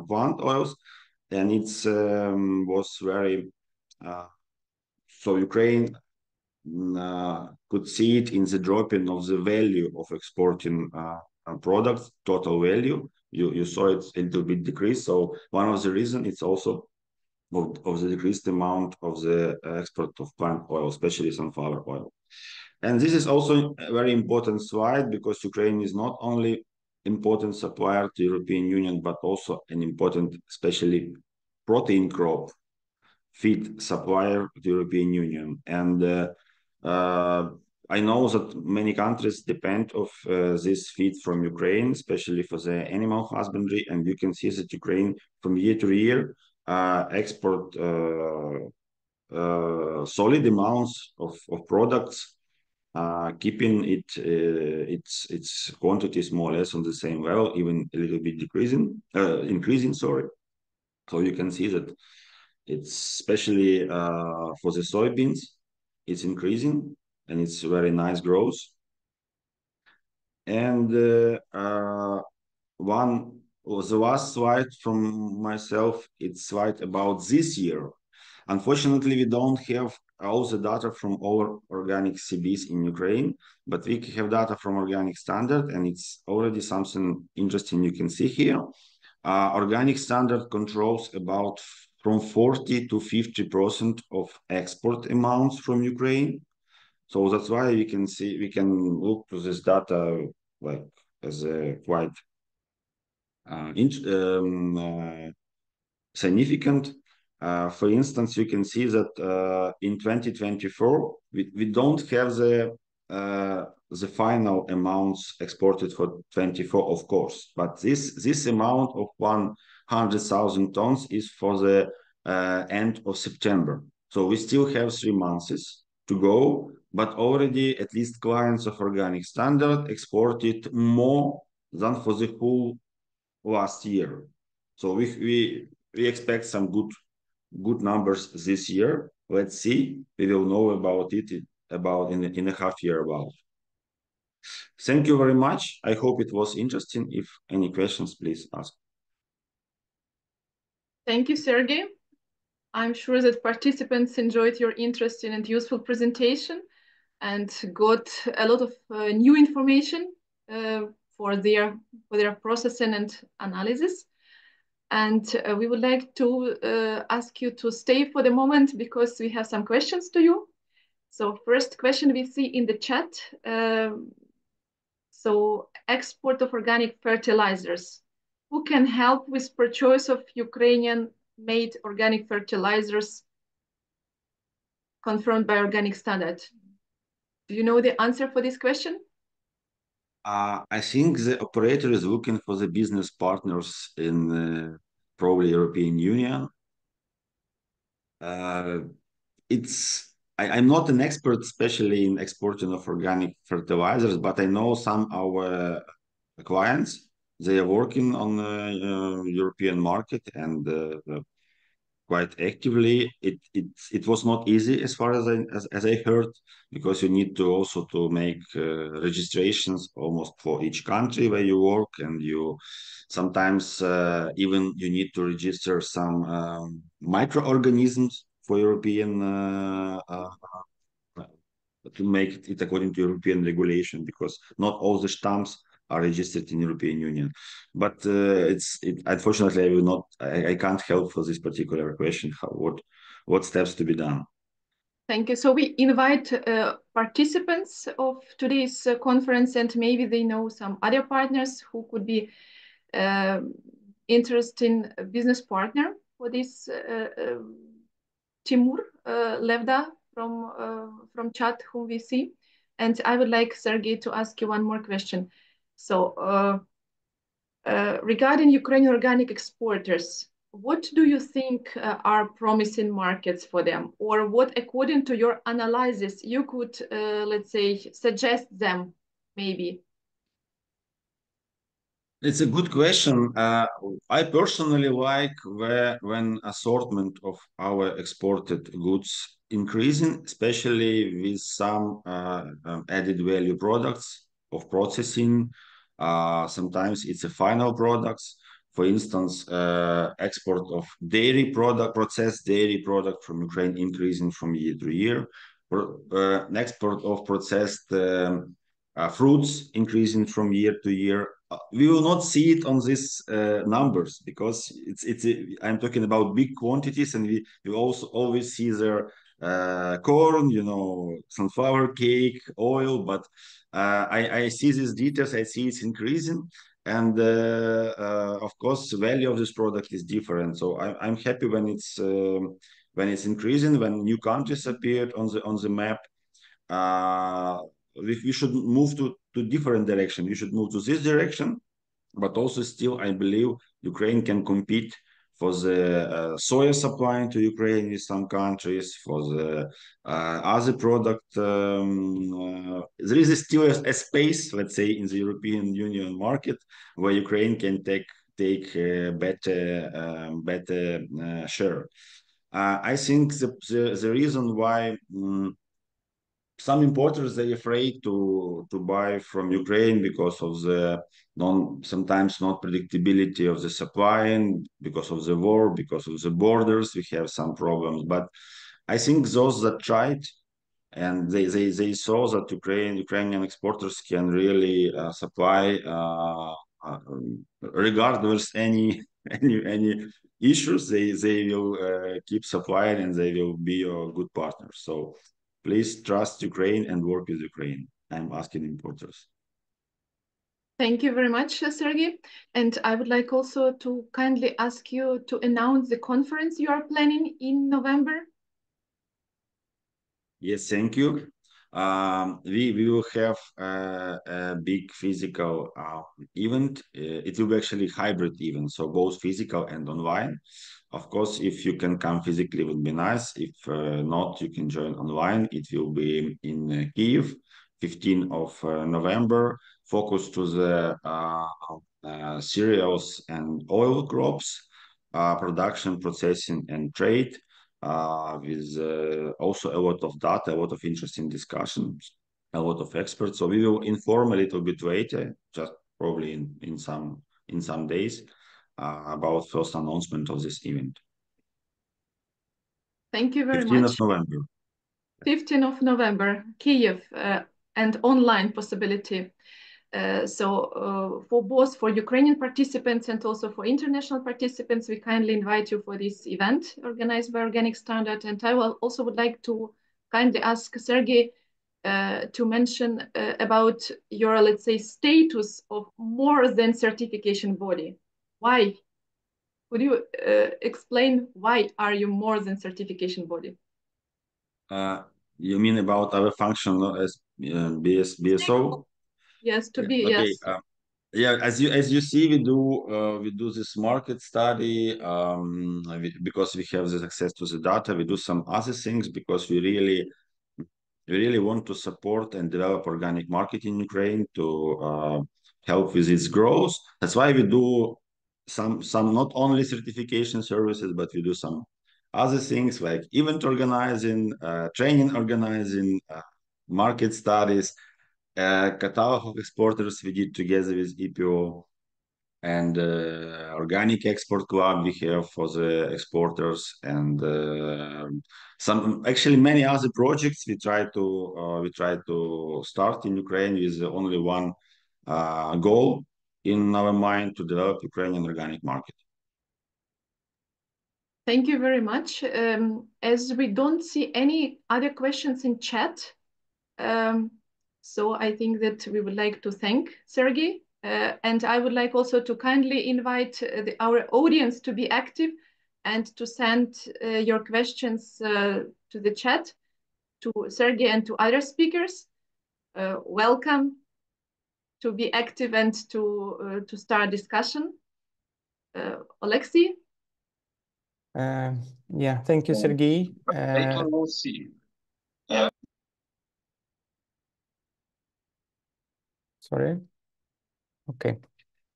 plant oils. And it's was very, so Ukraine could see it in the dropping of the value of exporting products, total value. You saw it a little bit decrease. So one of the reasons it's also of the decreased amount of the export of plant oil, especially sunflower oil. And this is also a very important slide because Ukraine is not only important supplier to European Union, but also an important, especially protein crop feed supplier to European Union. And I know that many countries depend of this feed from Ukraine, especially for the animal husbandry. And you can see that Ukraine from year to year export solid amounts of products, keeping its quantities more or less on the same level, even a little bit increasing. Sorry. So you can see that it's especially for the soybeans, it's increasing and it's very nice growth. And one was the last slide from myself. It's slide about this year. Unfortunately, we don't have all the data from all organic CBs in Ukraine, but we have data from Organic Standard, and it's already something interesting you can see here. Organic Standard controls about from 40 to 50% of export amounts from Ukraine. So that's why we can look to this data like as a quite significant. For instance, you can see that in 2024 we don't have the final amounts exported for 24, of course, but this amount of 100,000 tons is for the end of September. So we still have 3 months to go, but already at least clients of Organic Standard exported more than for the whole last year. So we expect some good numbers this year. Let's see. We will know about it in a half year about. Thank you very much. I hope it was interesting. If any questions, please ask. Thank you, Sergey. I'm sure that participants enjoyed your interesting and useful presentation and got a lot of new information for their processing and analysis. And we would like to ask you to stay for the moment because we have some questions to you. So first question we see in the chat. So export of organic fertilizers. Who can help with purchase of Ukrainian-made organic fertilizers confirmed by Organic Standard? Do you know the answer for this question? I think the operator is looking for the business partners in probably European Union. I'm not an expert, especially in exporting of organic fertilizers, but I know some of our clients they are working on the European market and quite actively. It was not easy as far as I heard, because you need to also to make registrations almost for each country where you work, and you sometimes even you need to register some microorganisms for European to make it according to European regulation, because not all the stamps are registered in European Union. But unfortunately, I will not. I can't help for this particular question. What steps to be done? Thank you. So we invite participants of today's conference, and maybe they know some other partners who could be interesting business partner for this. Timur Levda from chat, whom we see. And I would like, Sergiy, to ask you one more question. So regarding Ukrainian organic exporters, what do you think are promising markets for them? Or what, according to your analysis, you could, let's say, suggest them, maybe? It's a good question. I personally like when assortment of our exported goods increasing, especially with some added value products of processing. Sometimes it's a final products. For instance, export of dairy product, processed dairy product from Ukraine increasing from year to year. Export of processed fruits increasing from year to year. We will not see it on these numbers, because I'm talking about big quantities, and we also always see their corn, sunflower cake, oil. But I see these details. I see it's increasing, and of course, the value of this product is different. So I'm happy when it's increasing, when new countries appeared on the map. We should move to different direction. We should move to this direction, but also still, I believe Ukraine can compete for the soya supply to Ukraine with some countries, for the other product. There is still a space, let's say, in the European Union market where Ukraine can take better share. I think the reason why some importers, they're afraid to buy from Ukraine because of the sometimes not predictability of the supply, and because of the war, because of the borders, we have some problems. But I think those that tried, and they saw that Ukrainian exporters can really supply regardless any issues. They will keep supplying, and they will be your good partners. So please trust Ukraine and work with Ukraine. I'm asking importers. Thank you very much, Sergiy. And I would like also to kindly ask you to announce the conference you are planning in November. Yes, thank you. We will have a big physical event. It will be actually hybrid event, so both physical and online. Of course, if you can come physically, it would be nice. If not, you can join online. It will be in Kyiv, 15th of November, focused to the cereals and oil crops, production, processing, and trade. With also a lot of data, a lot of interesting discussions, a lot of experts. So we will inform a little bit later, just probably in some days, about first announcement of this event. Thank you very 15th much. of November. 15th of November, Kyiv, and online possibility. For both for Ukrainian participants and also for international participants, we kindly invite you for this event organized by Organic Standard. And I also would like to kindly ask Sergiy to mention about your, let's say, status of more than certification body. Why? Could you explain why are you more than certification body? You mean about our function as BSO? Yes, to be, okay. yes. Yeah, as you see, we do this market study because we have this access to the data. We do some other things because we really want to support and develop organic market in Ukraine, to help with its growth. That's why we do some not only certification services, but we do some other things like event organizing, training organizing, market studies, catalog of exporters we did together with EPO, and organic export club we have for the exporters, and some actually many other projects we try to start in Ukraine with only one goal in our mind, to develop Ukrainian organic market. Thank you very much. As we don't see any other questions in chat, so I think that we would like to thank Sergiy, and I would like also to kindly invite our audience to be active and to send your questions to the chat, to Sergiy and to other speakers. Welcome to be active and to start discussion. Oleksii? Yeah, thank you, Sergiy. We'll see. Sorry. Okay.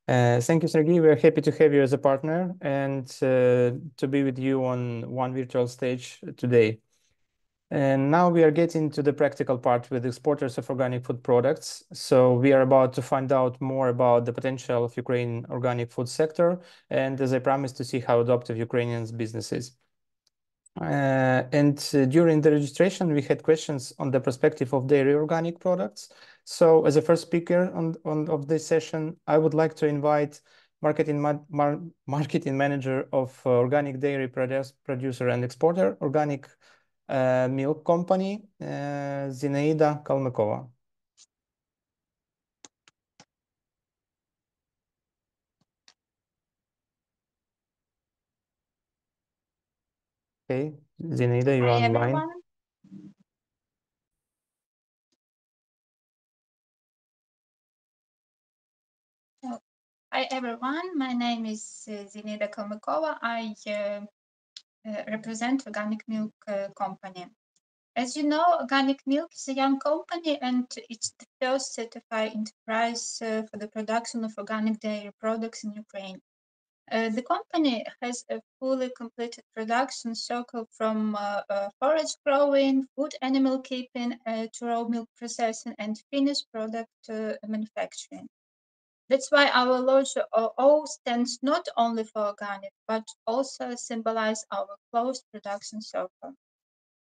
Thank you, Sergiy. We're happy to have you as a partner and to be with you on one virtual stage today. And now we are getting to the practical part with exporters of organic food products. So we are about to find out more about the potential of Ukrainian organic food sector, and as I promised, to see how adaptive Ukrainians' business is. During the registration, we had questions on the perspective of dairy organic products. So as a first speaker of this session, I would like to invite marketing manager of organic dairy producer and exporter, Organic Milk Company, Zinaida Kalmykova. Okay, Zinaida, you're online. Everyone. Hi everyone, my name is Zinaida Kalmykova. I represent Organic Milk Company. As you know, Organic Milk is a young company and it's the first certified enterprise for the production of organic dairy products in Ukraine. The company has a fully completed production circle from forage growing, food animal keeping, to raw milk processing and finished product manufacturing. That's why our logo O stands not only for organic, but also symbolize our closed production circle.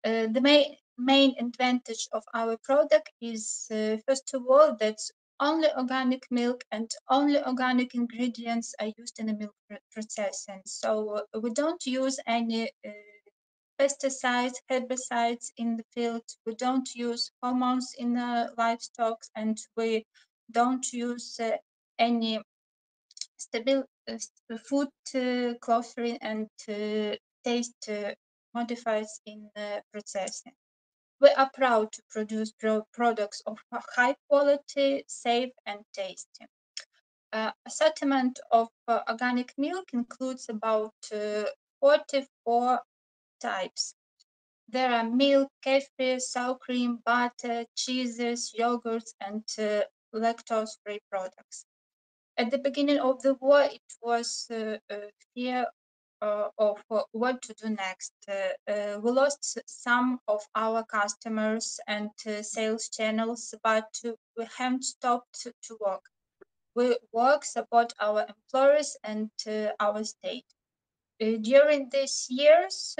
The main advantage of our product is, first of all, that only organic milk and only organic ingredients are used in the milk processing. So we don't use any pesticides, herbicides in the field. We don't use hormones in livestock, and we don't use any stable food coloring and taste modifiers in processing. We are proud to produce products of high quality, safe and tasty. Assortment of organic milk includes about 44 types. There are milk, kefir, sour cream, butter, cheeses, yogurts, and lactose-free products. At the beginning of the war, it was fear of what to do next. We lost some of our customers and sales channels, but we haven't stopped to work. We work, support our employers and our state. During these years,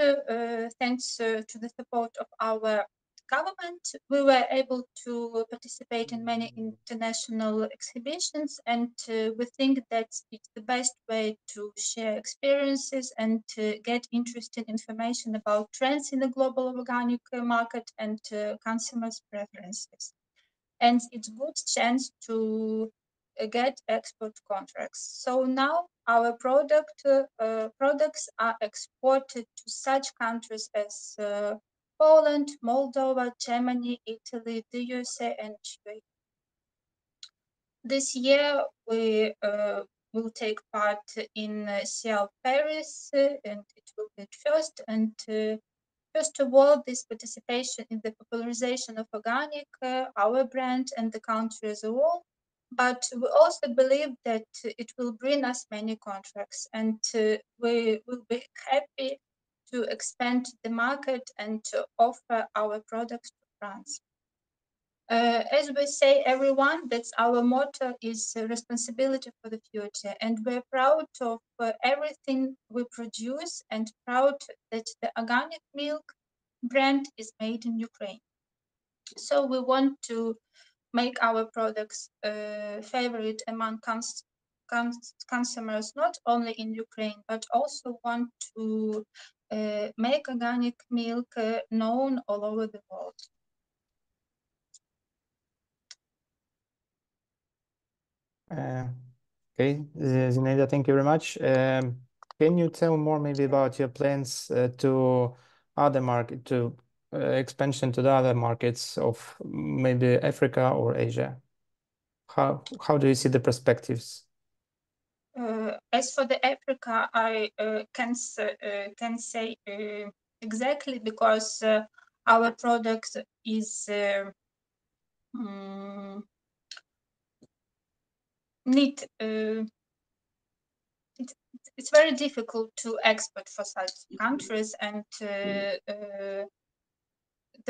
thanks to the support of our government, we were able to participate in many international exhibitions, and we think that it's the best way to share experiences and to get interesting information about trends in the global organic market and consumers' preferences. And it's a good chance to get export contracts. So now our products are exported to such countries as Poland, Moldova, Germany, Italy, the USA, and UAE. This year we will take part in CL Paris, and it will be first. And first of all, this participation in the popularization of organic, our brand and the country as a whole. but we also believe that it will bring us many contracts, and we will be happy to expand the market and to offer our products to France. As we say, everyone, that's our motto, is responsibility for the future, and we're proud of everything we produce and proud that the organic milk brand is made in Ukraine. So we want to make our products favorite among consumers, not only in Ukraine, but also want to make organic milk known all over the world. Okay, Zinaida, thank you very much. Can you tell more maybe about your plans to other market, to expansion to the other markets of maybe Africa or Asia? How do you see the perspectives? As for the Africa, I can say exactly, because our product is it's very difficult to export for such countries, and the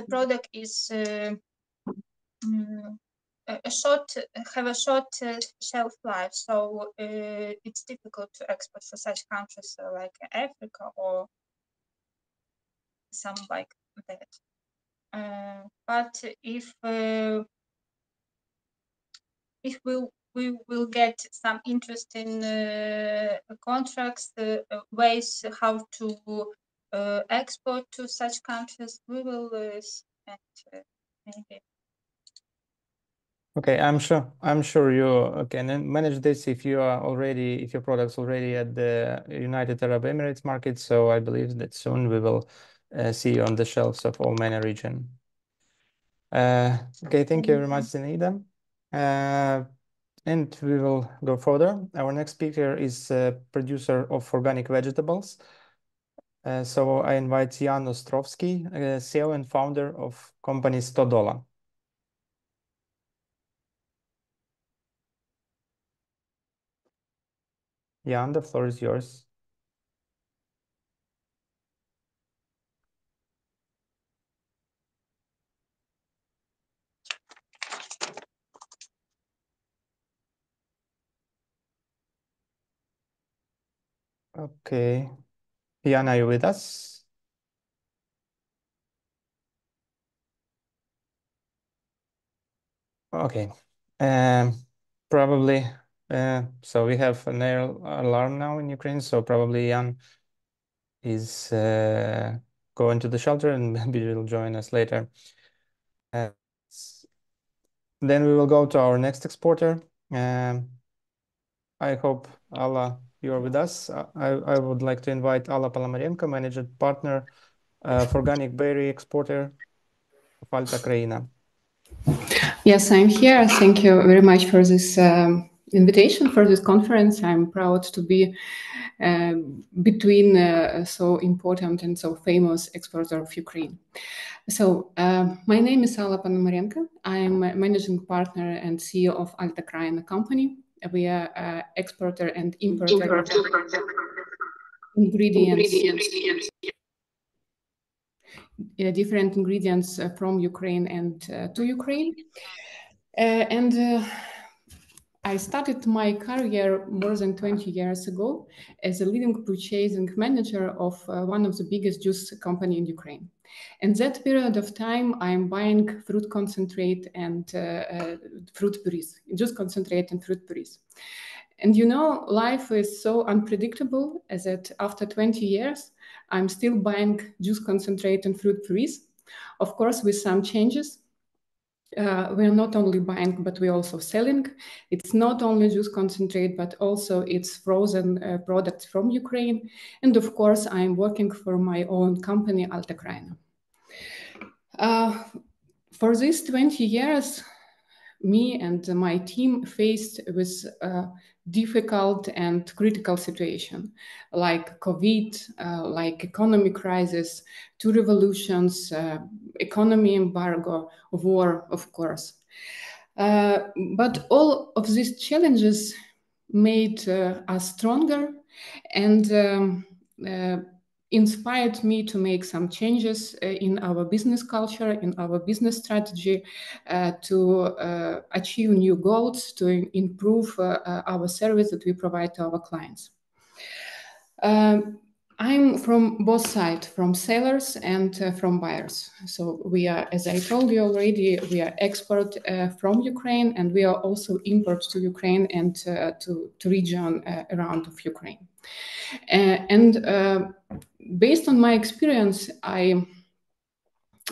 product is a short shelf life, so it's difficult to export for such countries like Africa or some like that. But if we will get some interesting contracts, ways how to export to such countries, we will maybe. Okay, I'm sure you can manage this if your product's already at the United Arab Emirates market. So I believe that soon we will see you on the shelves of all MENA region. Okay, thank you very much, Zinaida. And we will go further. Our next speaker is a producer of organic vegetables. So I invite Jan Ostrovskyi, CEO and founder of company Stodola. Jan, the floor is yours. Okay. Jan, are you with us? Okay. Probably. So we have an alarm now in Ukraine. So probably Jan is going to the shelter, and maybe will join us later. Then we will go to our next exporter. I hope, Alla, you are with us. I would like to invite Alla Ponomarenko, Managing Partner for Organic Berry Exporter of Alta Kraina. Yes, I'm here. Thank you very much for this invitation for this conference. I'm proud to be between so important and so famous exporter of Ukraine. So my name is Alla Ponomarenko. I'm a managing partner and CEO of Alta Kraina company. We are exporter and importer of ingredients. Different ingredients from Ukraine and to Ukraine. I started my career more than 20 years ago as a leading purchasing manager of one of the biggest juice company in Ukraine. In that period of time, I'm buying fruit concentrate and fruit purees, juice concentrate and fruit purees. And you know, life is so unpredictable as that after 20 years, I'm still buying juice concentrate and fruit purees, of course, with some changes. We're not only buying, but we're also selling. It's not only juice concentrate, but also it's frozen products from Ukraine. And of course, I'm working for my own company, Alta Kraina. For these 20 years, me and my team faced with difficult and critical situation like COVID, like economic crisis, two revolutions, economy embargo, war, of course. But all of these challenges made us stronger and inspired me to make some changes in our business culture, in our business strategy, to achieve new goals, to improve our service that we provide to our clients. I'm from both sides, from sellers and from buyers. So we are, as I told you already, we are export from Ukraine, and we are also import to Ukraine and to region around of Ukraine. And based on my experience, I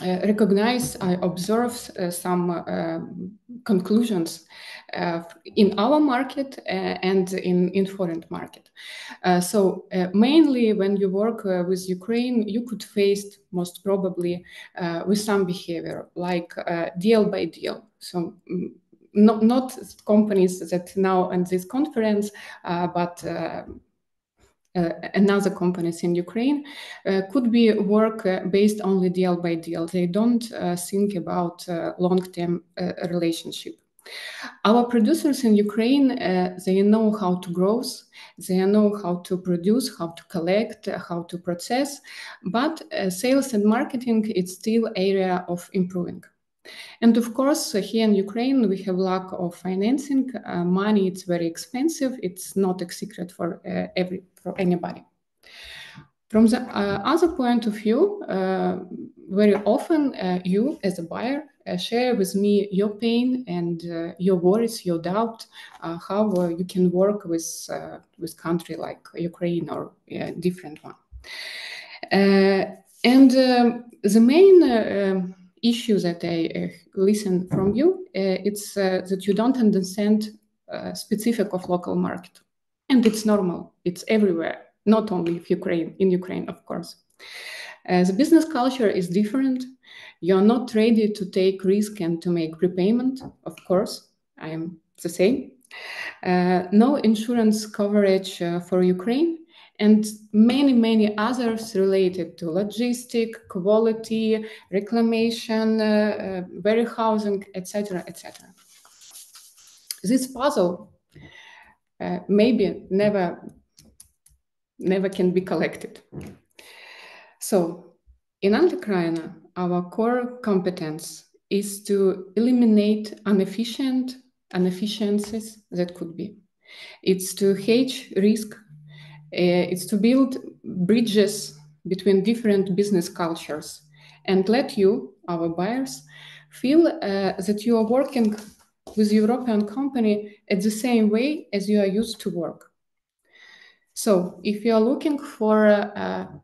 recognize, I observe some conclusions in our market and in foreign market. So mainly when you work with Ukraine, you could face most probably with some behavior like deal by deal. So not companies that now in this conference, but another companies in Ukraine could be work based only deal by deal. They don't think about long-term relationship. Our producers in Ukraine, they know how to grow, they know how to produce, how to collect, how to process, but sales and marketing is still area of improving. And of course, here in Ukraine, we have lack of financing. Money, it's very expensive. It's not a secret for anybody. From the other point of view, very often you as a buyer share with me your pain and your worries, your doubt, how you can work with country like Ukraine or different one. And the main issue that I listen from you, it's that you don't understand specific of local market. And it's normal, it's everywhere, not only in Ukraine, of course. The business culture is different. You're not ready to take risk and to make prepayment, of course, I am the same. No insurance coverage for Ukraine, and many others related to logistic, quality, reclamation, warehousing, etc., etc. This puzzle maybe never can be collected. So in Alta Kraina, our core competence is to eliminate inefficiencies that could be. It's to hedge risk. It's to build bridges between different business cultures and let you, our buyers, feel that you are working with European company at the same way as you are used to work. So if you are looking for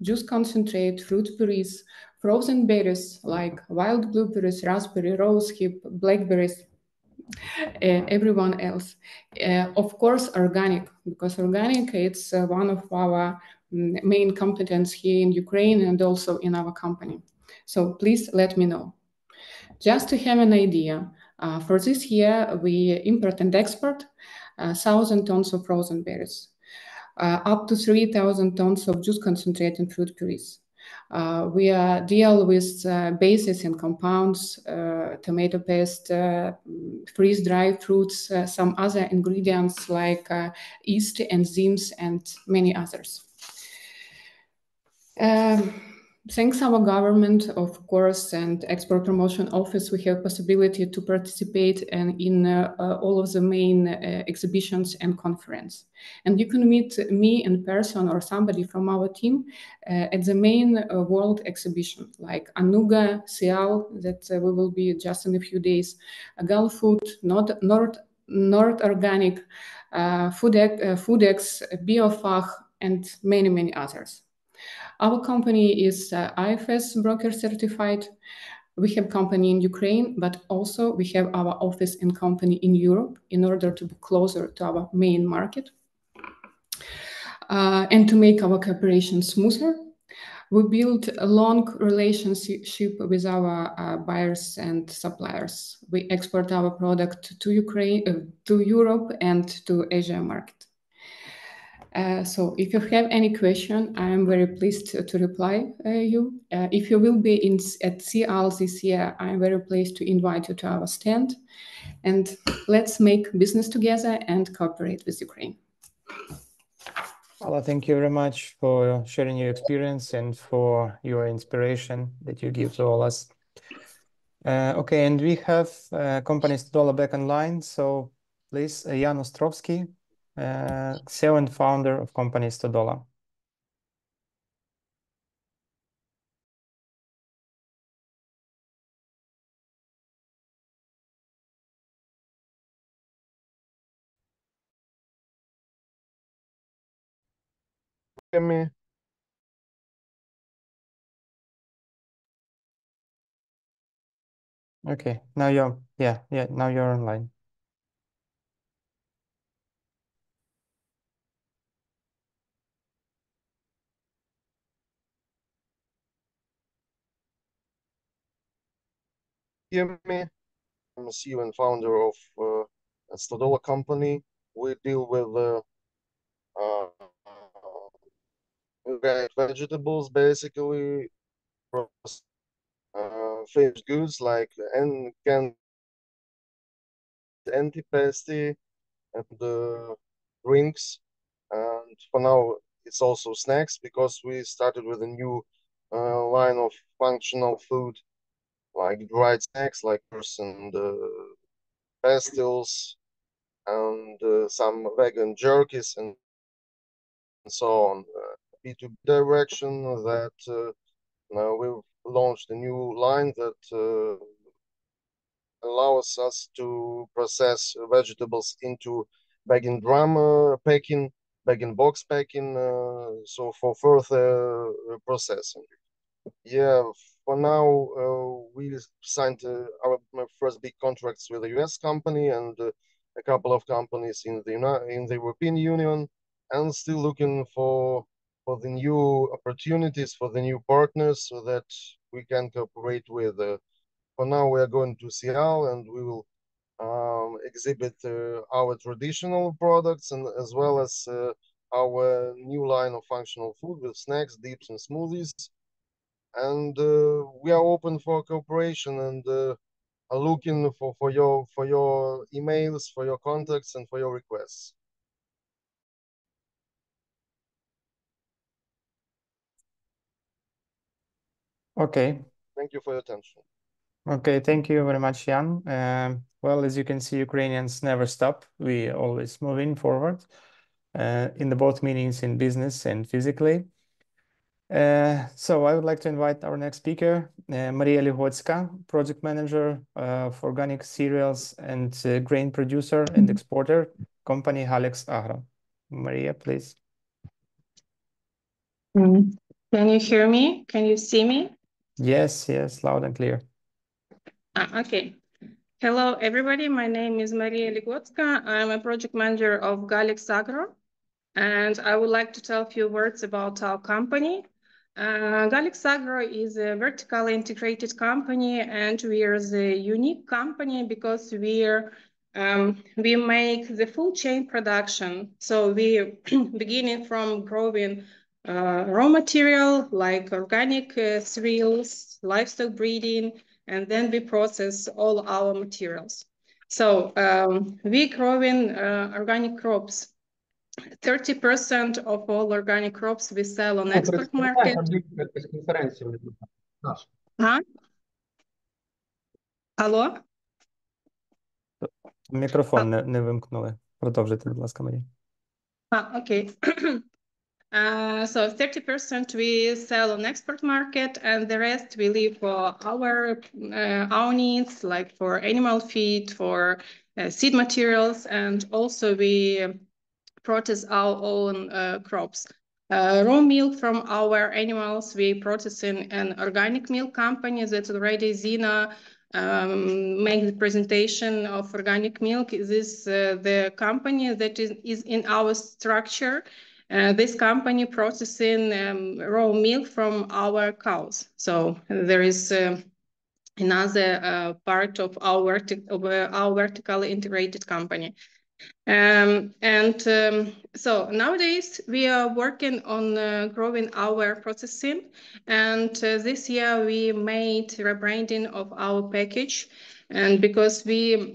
juice concentrate, fruit purees, frozen berries like wild blueberries, raspberry, rosehip, blackberries, everyone else. Of course, organic, because organic it's one of our main competence here in Ukraine and also in our company. So please let me know. Just to have an idea, for this year, we import and export 1,000 tons of frozen berries, up to 3,000 tons of juice concentrate and fruit purees. We deal with bases and compounds, tomato paste, freeze-dried fruits, some other ingredients like yeast, enzymes, and many others. Thanks our government, of course, and Export Promotion Office, we have possibility to participate in all of the main exhibitions and conference. And you can meet me in person or somebody from our team at the main world exhibition, like Anuga, Sial, that we will be just in a few days, Gal Food, Nord Organic, Foodex, Biofach, and many others. Our company is IFS broker certified. We have company in Ukraine, but also we have our office and company in Europe in order to be closer to our main market. And to make our cooperation smoother, we build a long relationship with our buyers and suppliers. We export our product to Ukraine, to Europe, and to Asia market. So if you have any question, I am very pleased to reply you. If you will be at CL this year, I am very pleased to invite you to our stand. And let's make business together and cooperate with Ukraine. Alla, thank you very much for sharing your experience and for your inspiration that you give to all us. Okay, and we have company Stodola back online. So please, Jan Ostrovskyi, CEO and founder of company Stodola. Hear me? Okay, now now you're online. Hear me? I'm a CEO and founder of a Stodola company. We deal with organic vegetables, basically, finished goods like canned antipasti and drinks. And for now, it's also snacks because we started with a new line of functional food, like dried snacks, like and pastilles, and some vegan jerkies and so on. B2B direction that now we've launched a new line that allows us to process vegetables into bag-in-drum packing, bag-in-box packing, so for further processing. Yeah, for now, we signed our first big contracts with a US company and a couple of companies in the European Union, and still looking for the new opportunities, for the new partners, so that we can cooperate with. For now, we are going to CL, and we will exhibit our traditional products and as well as our new line of functional food with snacks, dips, and smoothies. And we are open for cooperation and are looking for your emails, for your contacts, and for your requests. Okay. Thank you for your attention. Okay, thank you very much, Jan. Well, as you can see, Ukrainians never stop. We always moving forward in the both meanings in business and physically. So I would like to invite our next speaker, Maria Ligotska, project manager for organic cereals and grain producer and exporter, company Galeks-Agro. Maria, please. Can you hear me? Can you see me? Yes, loud and clear. Okay. Hello, everybody. My name is Maria Ligotska. I'm a project manager of Galeks-Agro, and I would like to tell a few words about our company. Galeks-Agro is a vertically integrated company, and we are the unique company because we make the full chain production. So we beginning from growing raw material like organic cereals, livestock breeding, and then we process all our materials. So we growing organic crops. 30% of all organic crops we sell on export market. Алло? Мікрофон не вимкнули. Продовжуйте, будь ласка, Марія. Okay. So 30% we sell on export market, and the rest we leave for our needs, like for animal feed, for seed materials, and also we process our own crops. Raw milk from our animals we process in an organic milk company that's already Zina make the presentation of organic milk. This is the company that is in our structure. This company processing raw milk from our cows. So there is another part of our vertically integrated company. So nowadays we are working on growing our processing, and this year we made rebranding of our package. And because we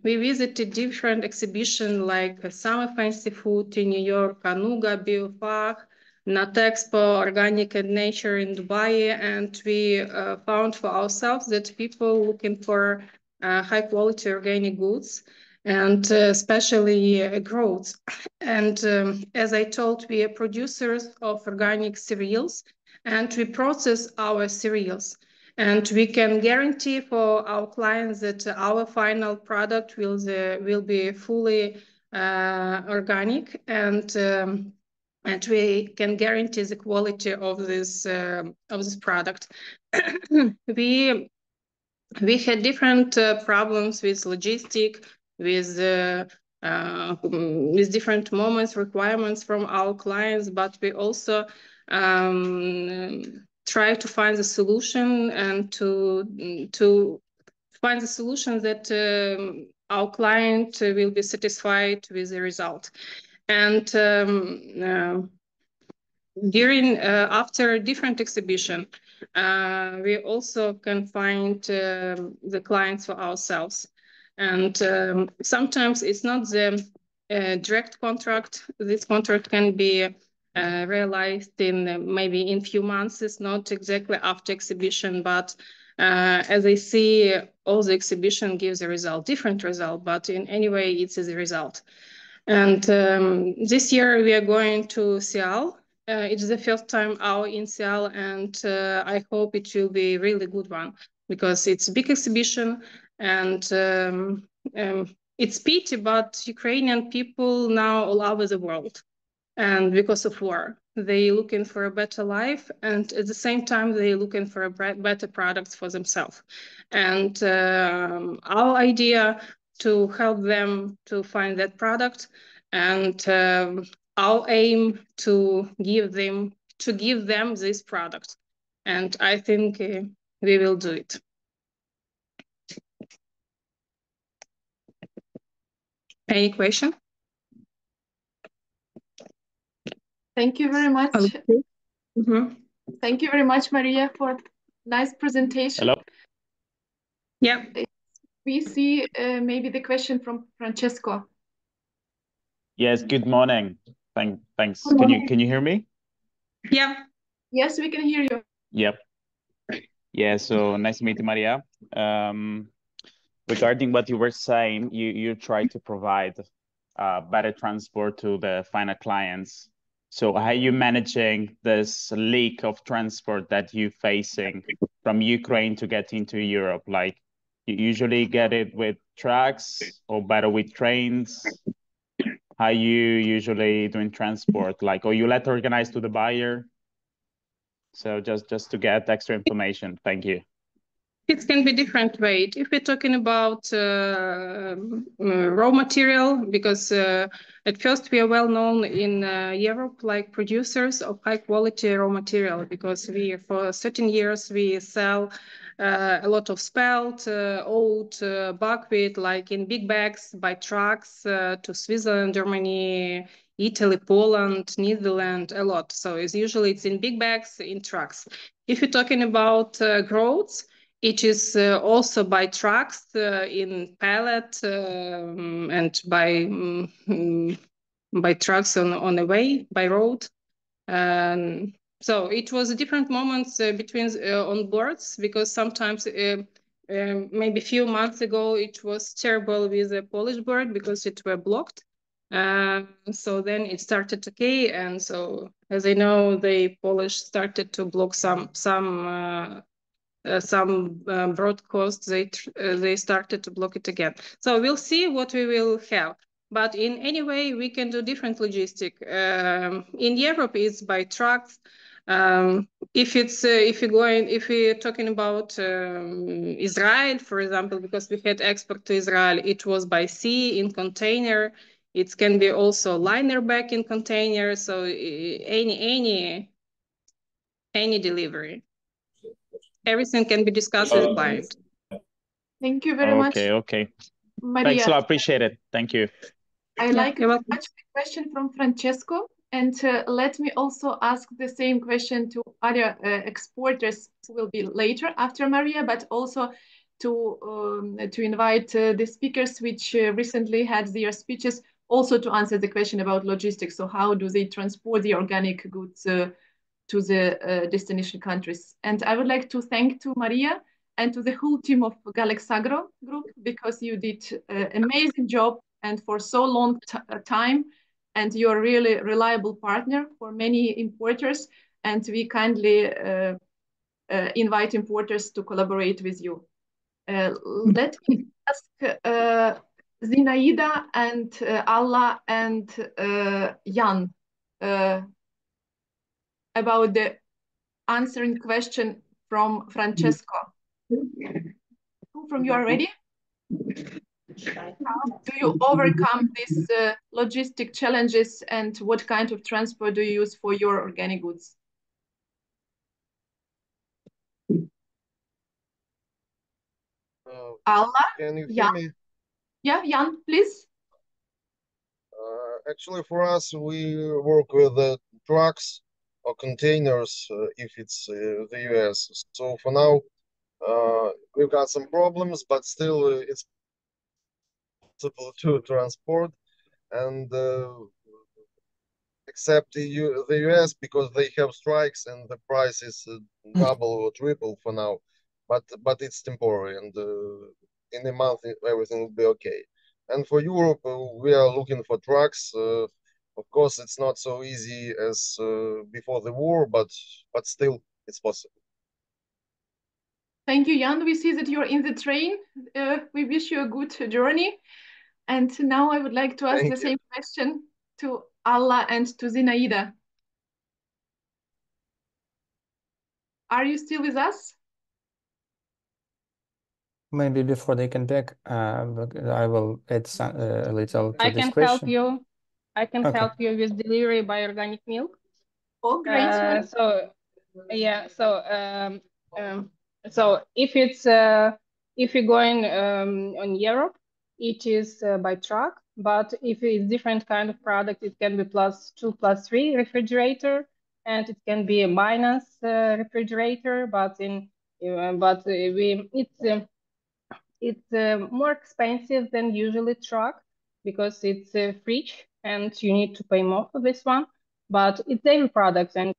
visited different exhibitions like Summer Fancy Food in New York, Anuga, Biofach, Natexpo, Organic and Nature in Dubai, and we found for ourselves that people looking for high quality organic goods, and especially growth. And as I told, we are producers of organic cereals, and we process our cereals. And we can guarantee for our clients that our final product will be fully organic, and we can guarantee the quality of this product. We had different problems with logistic, with different moments, requirements from our clients, but we also try to find the solution, and to find the solution that our client will be satisfied with the result. And after different exhibition, we also can find the clients for ourselves. And sometimes it's not the direct contract. This contract can be realized in maybe in few months. It's not exactly after exhibition, but as I see, all the exhibition gives a result, different result, but in any way, it's a result. And this year we are going to Seattle. It's the first time out in Seattle, and I hope it will be a really good one, because it's a big exhibition, and it's pity, but Ukrainian people now all over the world, and because of war, they looking for a better life, and at the same time they looking for a better products for themselves. And our idea to help them to find that product, and our aim to give them this product, and I think we will do it. Any question? Thank you very much. Mm-hmm. Thank you very much, Maria, for nice presentation. Hello. Yeah. We see maybe the question from Francesco. Yes, good morning. Thanks. Good morning. Can you hear me? Yeah. Yes, we can hear you. Yep. Yeah, so nice to meet you, Maria. Regarding what you were saying, you try to provide better transport to the final clients. So how are you managing this leak of transport that you're facing from Ukraine to get into Europe? Like, you usually get it with trucks or better with trains? How you usually doing transport? Like, or you let organize to the buyer? So just to get extra information. Thank you. It can be different way. If we're talking about raw material, because at first we are well known in Europe like producers of high quality raw material, because we for certain years we sell a lot of spelt, oat, buckwheat, like in big bags by trucks to Switzerland, Germany, Italy, Poland, Netherlands, a lot. So it's usually in big bags in trucks. If you're talking about growth, it is also by trucks in pallet and by trucks on the way, by road. So it was different moments between on boards, because sometimes maybe a few months ago it was terrible with the Polish board because it were blocked. So then it started okay, and so as I know, the Polish started to block some broadcasts, they started to block it again. So we'll see what we will have. But in any way, we can do different logistic. In Europe, it's by trucks. If we're talking about Israel, for example, because we had export to Israel, it was by sea in container. It can be also liner back in container. So any delivery. Everything can be discussed with the client. Thank you very much. Okay. Maria. Thanks a lot. Appreciate it. Thank you. I like very much the question from Francesco. And let me also ask the same question to other exporters who will be later after Maria, but also to invite the speakers which recently had their speeches also to answer the question about logistics. So how do they transport the organic goods to the destination countries? And I would like to thank to Maria and to the whole team of Galeks-Agro group, because you did an amazing job and for so long time, and you're really reliable partner for many importers, and we kindly invite importers to collaborate with you. Let me ask Zinaida and Alla and Jan about the answering question from Francesco. Who from you are ready? How do you overcome these logistic challenges, and what kind of transport do you use for your organic goods? Alla? Can you hear me? Yeah, Jan, please. Actually, for us, we work with trucks or containers if it's the US. So for now, we've got some problems, but still it's possible to transport. And except the US, because they have strikes and the price is double or triple for now. But it's temporary, and in a month everything will be okay. And for Europe, we are looking for trucks. Of course, it's not so easy as before the war, but still it's possible. Thank you, Jan. We see that you're in the train. We wish you a good journey. And now I would like to ask the same question to Alla and to Zinaida. Are you still with us? Maybe before they come back, I will add a little to this question. Help you. I can help you with delivery by organic milk. Oh, great! So if it's if you're going on Europe, it is by truck. But if it's different kind of product, it can be +2, +3 refrigerator, and it can be a minus refrigerator. But it's more expensive than usually truck, because it's a fridge and you need to pay more for this one. But it's dairy products, and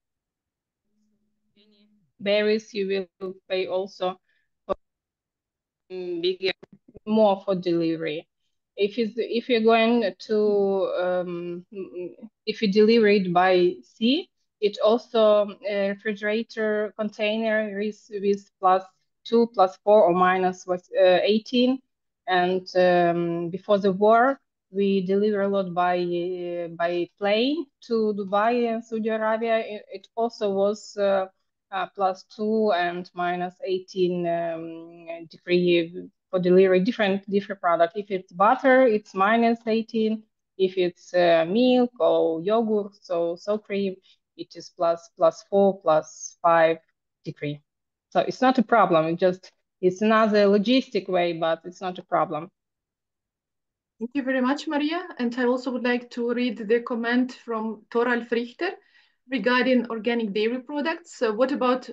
berries you will pay also for bigger, more for delivery. If you're going to if you deliver it by sea, it also a refrigerator container is with +2, +4 or -18. And before the war, we deliver a lot by plane to Dubai and Saudi Arabia. It also was +2 and -18 degree for delivery, different product. If it's butter, it's -18. If it's milk or yogurt, so cream, it is +4, +5 degree. So it's not a problem. It's another logistic way, but it's not a problem. Thank you very much, Maria. And I also would like to read the comment from Toralf Richter regarding organic dairy products. What about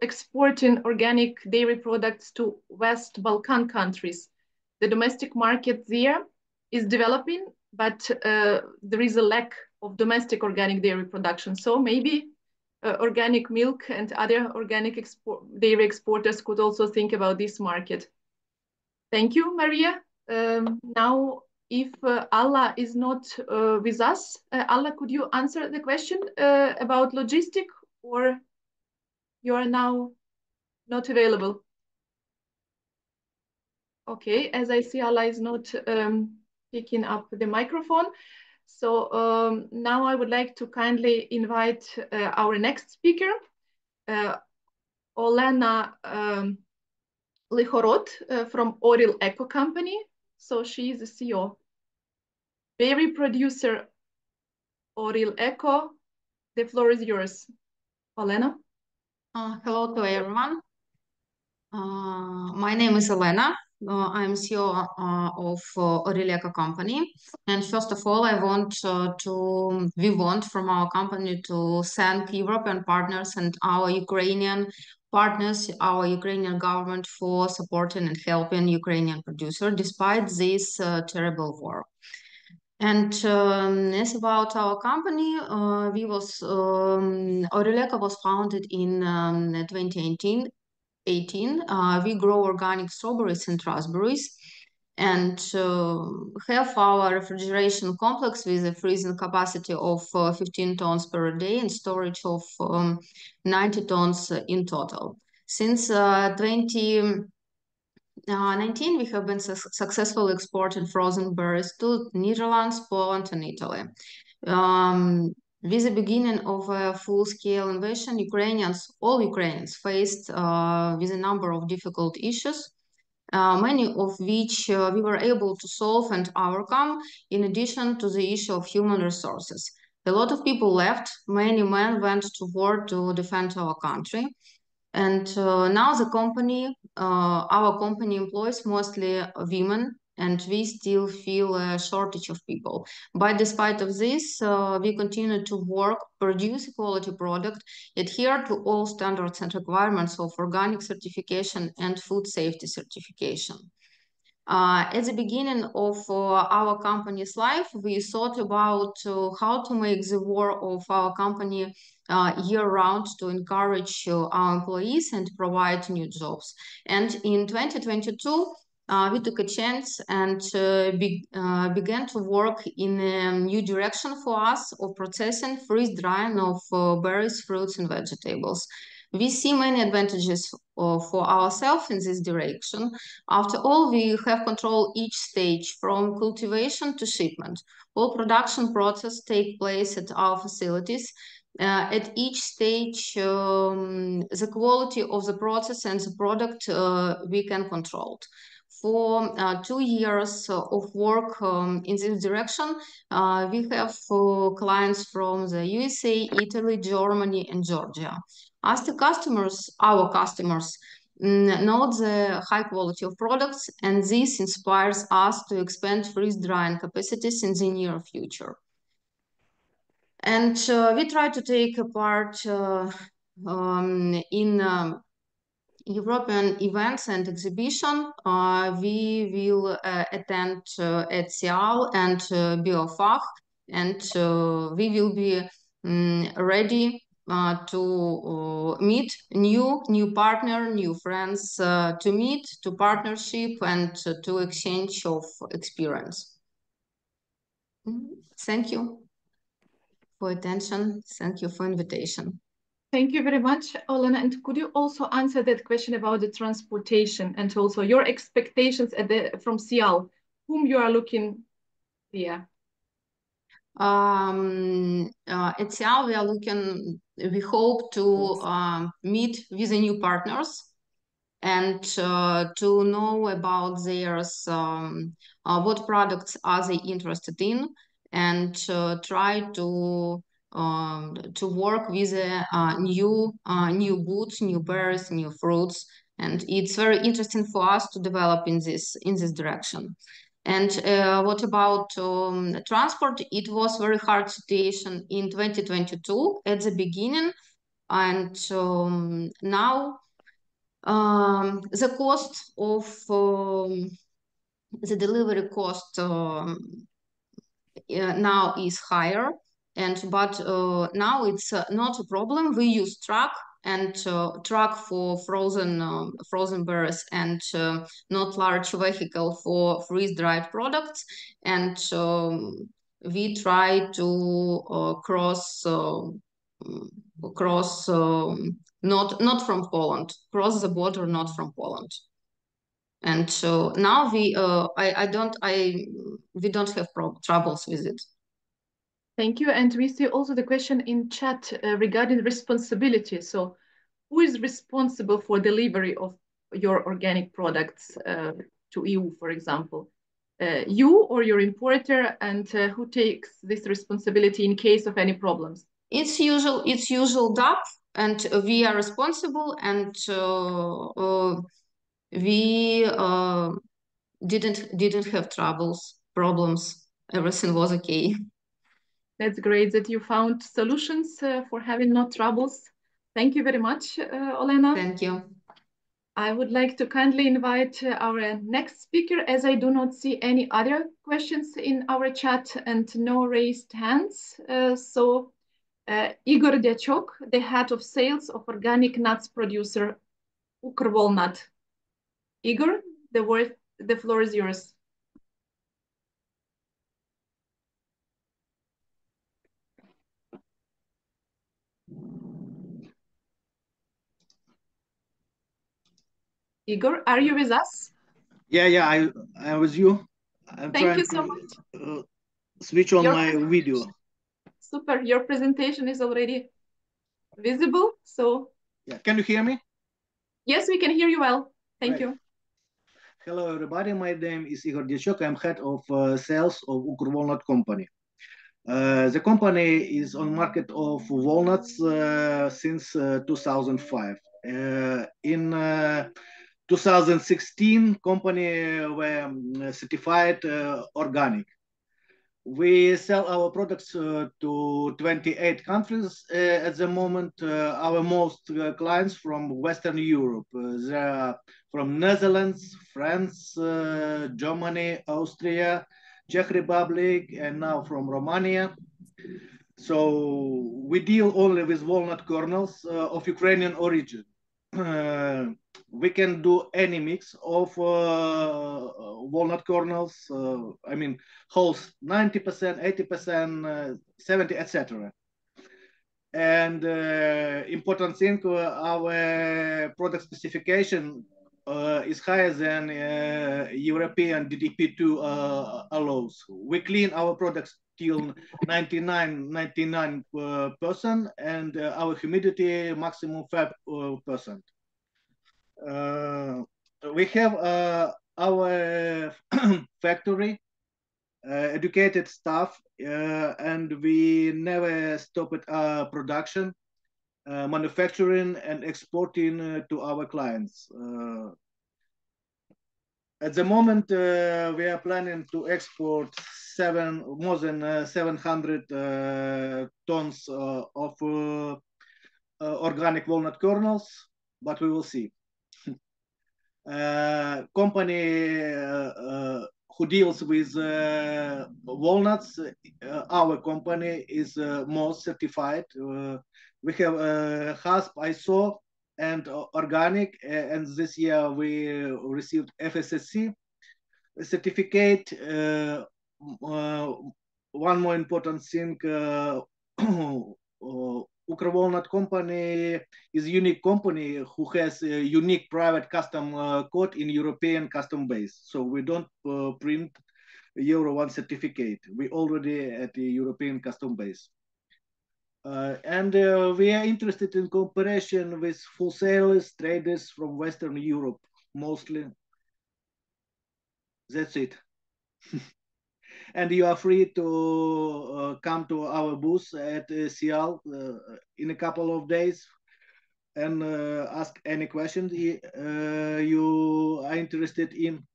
exporting organic dairy products to West Balkan countries? The domestic market there is developing, but there is a lack of domestic organic dairy production. So maybe organic milk and other organic dairy exporters could also think about this market. Thank you, Maria. Now, if Alla is not with us, Alla, could you answer the question about logistic, or you are now not available? Okay, as I see, Alla is not picking up the microphone. So now I would like to kindly invite our next speaker, Olena Lihorod from Oril Eco Company. So she is the CEO. Dairy producer Oril Eco, the floor is yours. Olena. Hello to everyone. My name is Elena. I'm CEO of Oleksii company. And first of all, we want from our company to thank European partners and our Ukrainian partners, our Ukrainian government for supporting and helping Ukrainian producers despite this terrible war. And as about our company, Oleksii was founded in 2018. We grow organic strawberries and raspberries, and have our refrigeration complex with a freezing capacity of 15 tons per day and storage of 90 tons in total. Since 2019, we have been successfully exporting frozen berries to Netherlands, Poland, and Italy. With the beginning of a full-scale invasion, all Ukrainians faced with a number of difficult issues, many of which we were able to solve and overcome, in addition to the issue of human resources. A lot of people left, many men went to war to defend our country. And now our company employs mostly women, and we still feel a shortage of people. But despite of this, we continue to work, produce a quality product, adhere to all standards and requirements of organic certification and food safety certification. At the beginning of our company's life, we thought about how to make the work of our company year-round to encourage our employees and provide new jobs. And in 2022, we took a chance and began to work in a new direction for us of processing, freeze-drying of berries, fruits, and vegetables. We see many advantages for ourselves in this direction. After all, we have control each stage from cultivation to shipment. All production process take place at our facilities. At each stage, the quality of the process and the product we can control. For 2 years of work in this direction, we have clients from the USA, Italy, Germany, and Georgia. As the our customers know the high quality of products, and this inspires us to expand freeze-drying capacities in the near future. And we try to take a part in European events and exhibition. We will attend at CIAL and BioFach, and we will be ready to meet new partner, new friends, to partnership and to exchange of experience. Thank you for attention. Thank you for invitation. Thank you very much, Olena. And could you also answer that question about the transportation and also your expectations from CIAL, whom you are looking here? At CIAL, we hope to meet with the new partners and to know about theirs, what products are they interested in, and try to work with new goods, new berries, new fruits, and it's very interesting for us to develop in this direction. And what about transport? It was very hard situation in 2022 at the beginning, and now the cost of the delivery cost now is higher. But now it's not a problem. We use truck for frozen berries and not large vehicle for freeze-dried products. And we try to cross not from Poland, cross the border not from Poland. And so now we don't have troubles with it. Thank you. And we see also the question in chat regarding responsibility. So who is responsible for delivery of your organic products to EU, for example? You or your importer, and who takes this responsibility in case of any problems? It's usual DAP, and we are responsible, and we didn't have problems. Everything was okay. That's great that you found solutions for having no troubles. Thank you very much, Olena. Thank you. I would like to kindly invite our next speaker, as I do not see any other questions in our chat and no raised hands. Igor Dyachok, the head of sales of organic nuts producer Ukrvolnat. Igor, the floor is yours. Igor, are you with us? Yeah, I'm with you. Thank you so much. Switch on my video. Super, your presentation is already visible, so. Yeah, can you hear me? Yes, we can hear you well. Thank you. Hello, everybody. My name is Igor Dyachok. I'm head of sales of Ukrvolnat company. The company is on market of walnuts since 2005. In 2016, company were certified organic. We sell our products to 28 countries at the moment. Our most clients from Western Europe. They are from Netherlands, France, Germany, Austria, Czech Republic, and now from Romania. So we deal only with walnut kernels of Ukrainian origin. We can do any mix of walnut kernels, I mean, wholes 90%, 80%, 70%, etc. And important thing, our product specification is higher than European DDP2 allows. We clean our products till 99%, and our humidity maximum 5%. We have our factory, educated staff, and we never stopped production, manufacturing, and exporting to our clients. At the moment, we are planning to export more than 700 tons of organic walnut kernels, but we will see. Company who deals with walnuts, our company is most certified. We have HASP, ISO, and organic, and this year we received FSSC certificate. One more important thing, Ukrvolnat company is a unique company who has a unique private custom code in European custom base. So we don't print Euro 1 certificate. We already at the European custom base. And we are interested in cooperation with wholesalers, traders from Western Europe, mostly. That's it. And you are free to come to our booth at Cial in a couple of days and ask any questions you are interested in.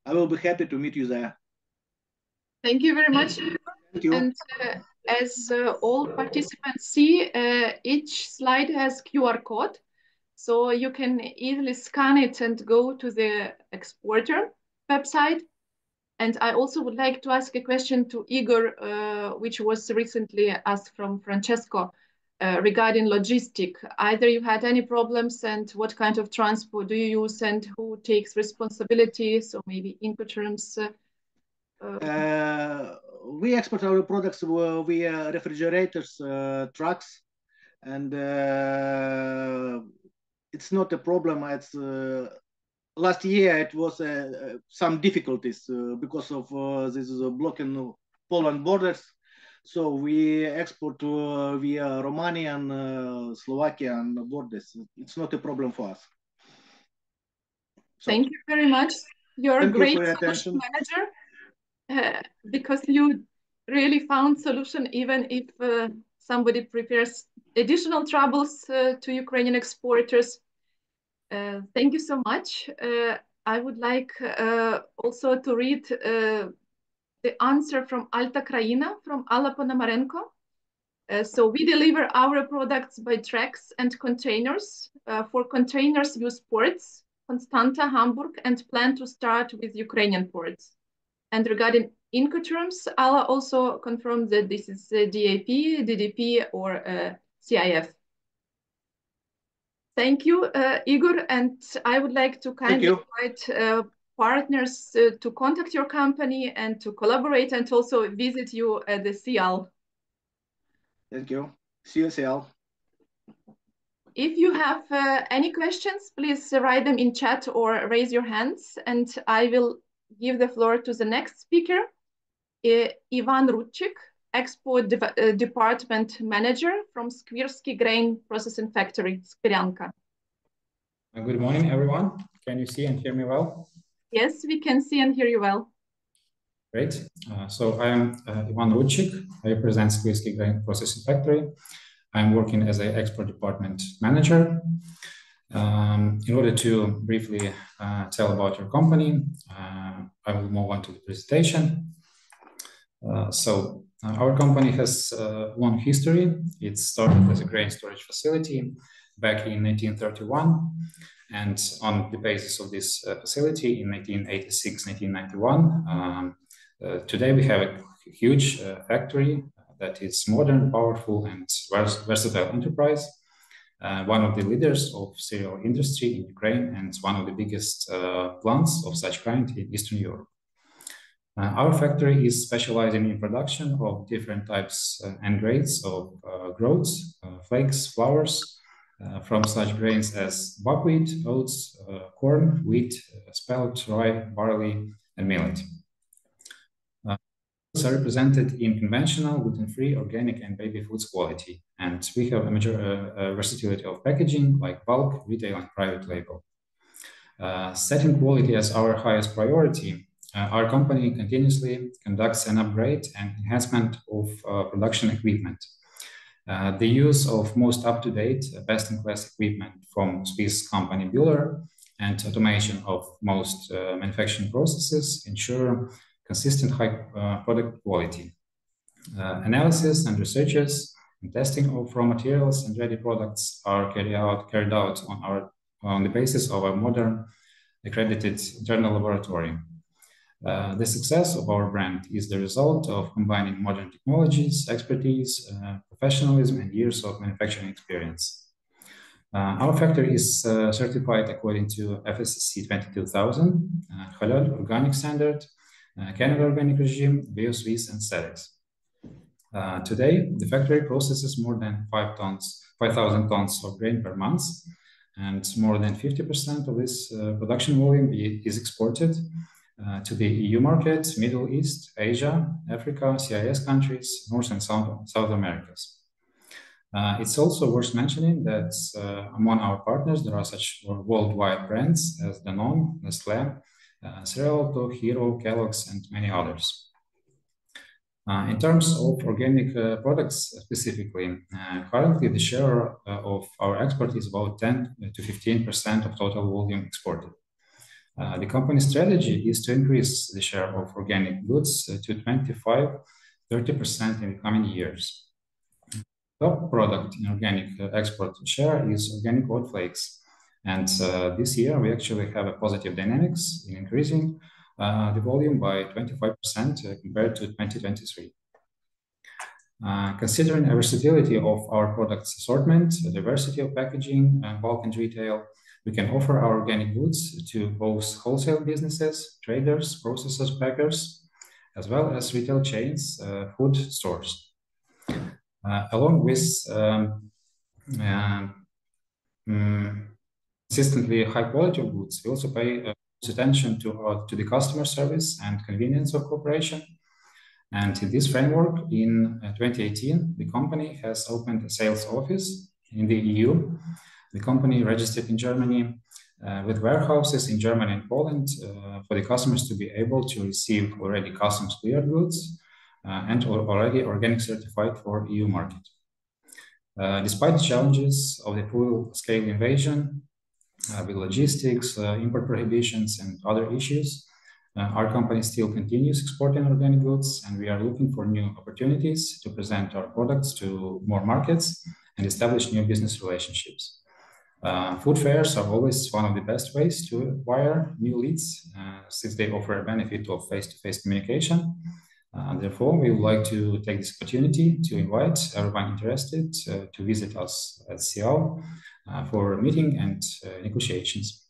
I will be happy to meet you there. Thank you very much. Thank you. And as all participants see, each slide has QR code, so you can easily scan it and go to the exporter website. And I also would like to ask a question to Igor, which was recently asked from Francesco regarding logistic. Either you had any problems, and what kind of transport do you use, and who takes responsibility? So maybe Incoterms. We export our products via refrigerators, trucks, and it's not a problem. It's last year it was some difficulties because of this blocking Poland borders. So we export via Romania and Slovakian borders. It's not a problem for us. So, thank you very much. You're a great solution manager because you really found solution even if somebody prepares additional troubles to Ukrainian exporters. Thank you so much. I would like also to read the answer from Alta Kraina, from Alla Ponomarenko. So we deliver our products by trucks and containers. For containers, use ports, Constanta, Hamburg, and plan to start with Ukrainian ports. And regarding Incoterms, Alla also confirmed that this is DAP, DDP, or CIF. Thank you, Igor, and I would like to kindly invite partners to contact your company and to collaborate and also visit you at the CL. Thank you. See you, CL. If you have any questions, please write them in chat or raise your hands, and I will give the floor to the next speaker, Ivan Rudchik, Export Department Manager from Skwirsky Grain Processing Factory, Skwiranka. Good morning, everyone. Can you see and hear me well? Yes, we can see and hear you well. Great. So I am Ivan Rudchik. I represent Skwirsky Grain Processing Factory. I'm working as an Export Department Manager. In order to briefly tell about your company, I will move on to the presentation. Our company has a long history. It started as a grain storage facility back in 1931. And on the basis of this facility in 1986-1991, today we have a huge factory that is modern, powerful, and versatile enterprise. One of the leaders of cereal industry in Ukraine and one of the biggest plants of such kind in Eastern Europe. Our factory is specializing in production of different types and grades of groats, flakes, flours, from such grains as buckwheat, oats, corn, wheat, spelt, rye, barley, and millet. Are represented in conventional, gluten-free, organic, and baby foods quality. And we have a major versatility of packaging like bulk, retail, and private label. Setting quality as our highest priority, our company continuously conducts an upgrade and enhancement of production equipment. The use of most up-to-date, best-in-class equipment from Swiss company Bühler and automation of most manufacturing processes ensure consistent high product quality. Analysis and researches and testing of raw materials and ready products are carried out on the basis of a modern accredited internal laboratory. The success of our brand is the result of combining modern technologies, expertise, professionalism, and years of manufacturing experience. Our factory is certified according to FSSC 22000, Halal Organic Standard, Canada Organic Regime, Bio-Swiss, and SEDEX. Today, the factory processes more than 5,000 tons of grain per month, and more than 50% of this production volume is exported to the EU market, Middle East, Asia, Africa, CIS countries, North and South Americas. It's also worth mentioning that among our partners, there are such worldwide brands as Danone, Nestlé, Cerealto, Hero, Kellogg's, and many others. In terms of organic products specifically, currently the share of our export is about 10 to 15% of total volume exported. The company's strategy is to increase the share of organic goods to 25–30% in the coming years. Top product in organic export share is organic oat flakes. And this year, we actually have a positive dynamics in increasing the volume by 25% compared to 2023. Considering the versatility of our products assortment, the diversity of packaging, bulk and retail, we can offer our organic goods to both wholesale businesses, traders, processors, packers, as well as retail chains, food stores. Along with consistently high quality of goods, we also pay attention to the customer service and convenience of cooperation. And in this framework, in 2018, the company has opened a sales office in the EU. The company registered in Germany with warehouses in Germany and Poland for the customers to be able to receive already customs cleared goods and already organic certified for EU market. Despite the challenges of the full-scale invasion with logistics, import prohibitions, and other issues. Our company still continues exporting organic goods, and we are looking for new opportunities to present our products to more markets and establish new business relationships. Food fairs are always one of the best ways to acquire new leads, since they offer a benefit of face-to-face communication. Therefore, we would like to take this opportunity to invite everyone interested to visit us at Seattle for a meeting and negotiations.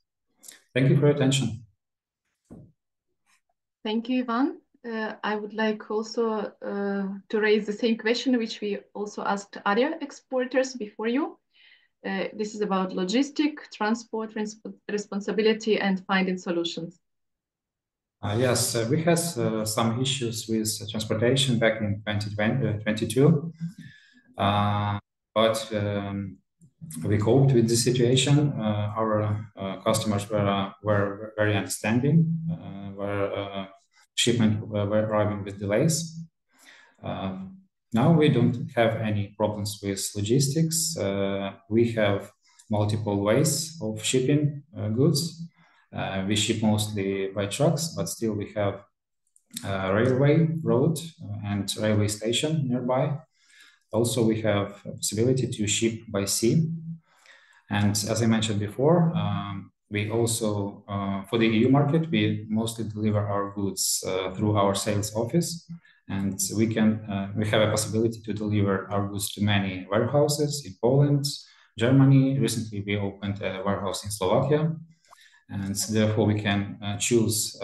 Thank you for your attention. Thank you, Ivan. I would like also to raise the same question which we also asked other exporters before you. This is about logistic, transport responsibility, and finding solutions. Yes, we had some issues with transportation back in 2022, but we coped with the situation. Our customers were very understanding, where shipment were arriving with delays. Now we don't have any problems with logistics. We have multiple ways of shipping goods. We ship mostly by trucks, but still we have a railway road and railway station nearby. Also, we have a possibility to ship by sea. And as I mentioned before, we also, for the EU market, we mostly deliver our goods through our sales office. And we have a possibility to deliver our goods to many warehouses in Poland, Germany. Recently, we opened a warehouse in Slovakia. And therefore, we can choose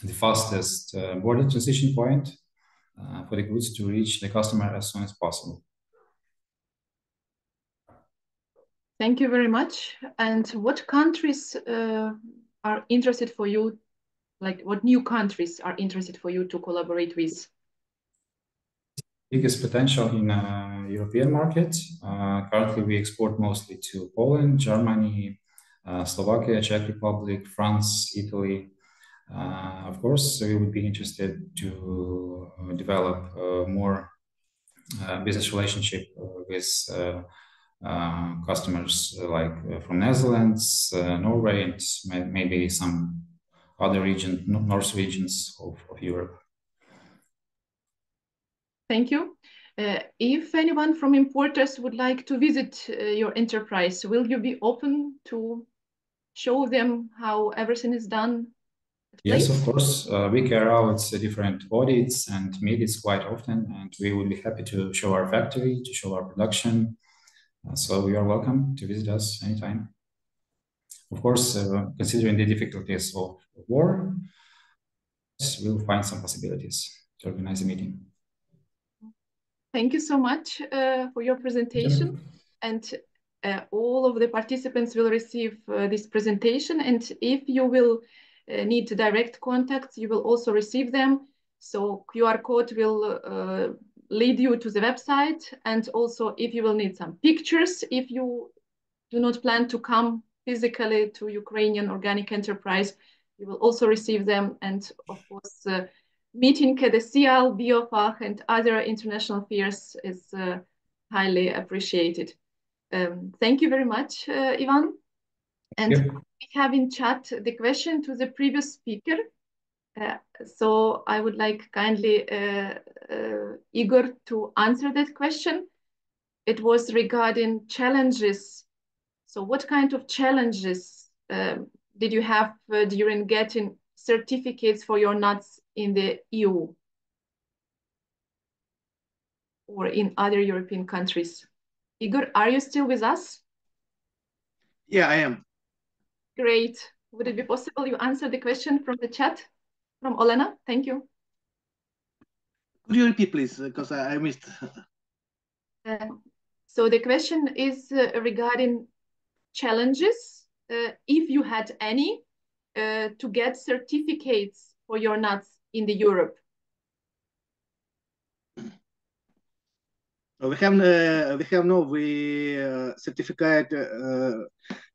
the fastest border transition point for the goods to reach the customer as soon as possible. Thank you very much. And what countries are interested for you? Like what new countries are interested for you to collaborate with? Biggest potential in European market. Currently, we export mostly to Poland, Germany, Slovakia, Czech Republic, France, Italy. Of course, we would be interested to develop more business relationship with customers like from Netherlands, Norway, and maybe some other north regions of Europe. Thank you. If anyone from importers would like to visit your enterprise, will you be open to show them how everything is done? Yes, of course. We carry out different audits and meetings quite often, and we would be happy to show our factory, to show our production. So you are welcome to visit us anytime. Of course, considering the difficulties of war, we'll find some possibilities to organize a meeting. Thank you so much for your presentation. And all of the participants will receive this presentation. And if you will need direct contacts, you will also receive them. So QR code will lead you to the website. And also if you will need some pictures, if you do not plan to come physically to Ukrainian organic enterprise, you will also receive them. And of course, meeting at the CL, BioFach, and other international fairs is highly appreciated. Thank you very much, Ivan. And we have in chat the question to the previous speaker. So I would like kindly Igor to answer that question. It was regarding challenges. So what kind of challenges did you have during getting certificates for your nuts in the EU or in other European countries? Igor, are you still with us? Yeah, I am. Great. Would it be possible you answer the question from the chat from Olena? Thank you. Could you repeat, please, because I missed. So the question is regarding challenges, if you had any, to get certificates for your nuts in the Europe. We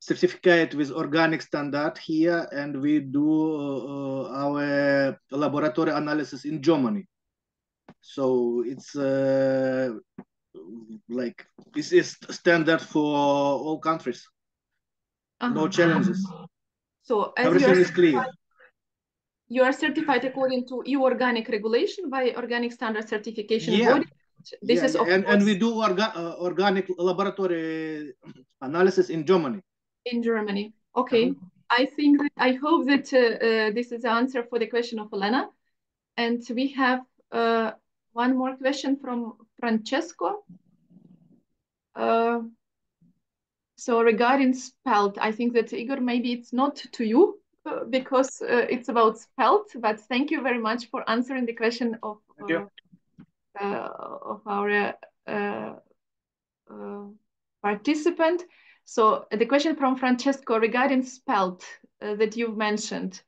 certificate with organic standard here, and we do our laboratory analysis in Germany. So it's like this is standard for all countries. No challenges. So as Everything is clear. You are certified according to EU organic regulation by Organic Standard Certification Body. This is and we do organic laboratory analysis in Germany. In Germany, okay. I hope that this is the answer for the question of Elena. And we have one more question from Francesco. So regarding spelt, I think that Igor, maybe it's not to you because it's about spelt, but thank you very much for answering the question of our participant. So the question from Francesco regarding spelt that you've mentioned,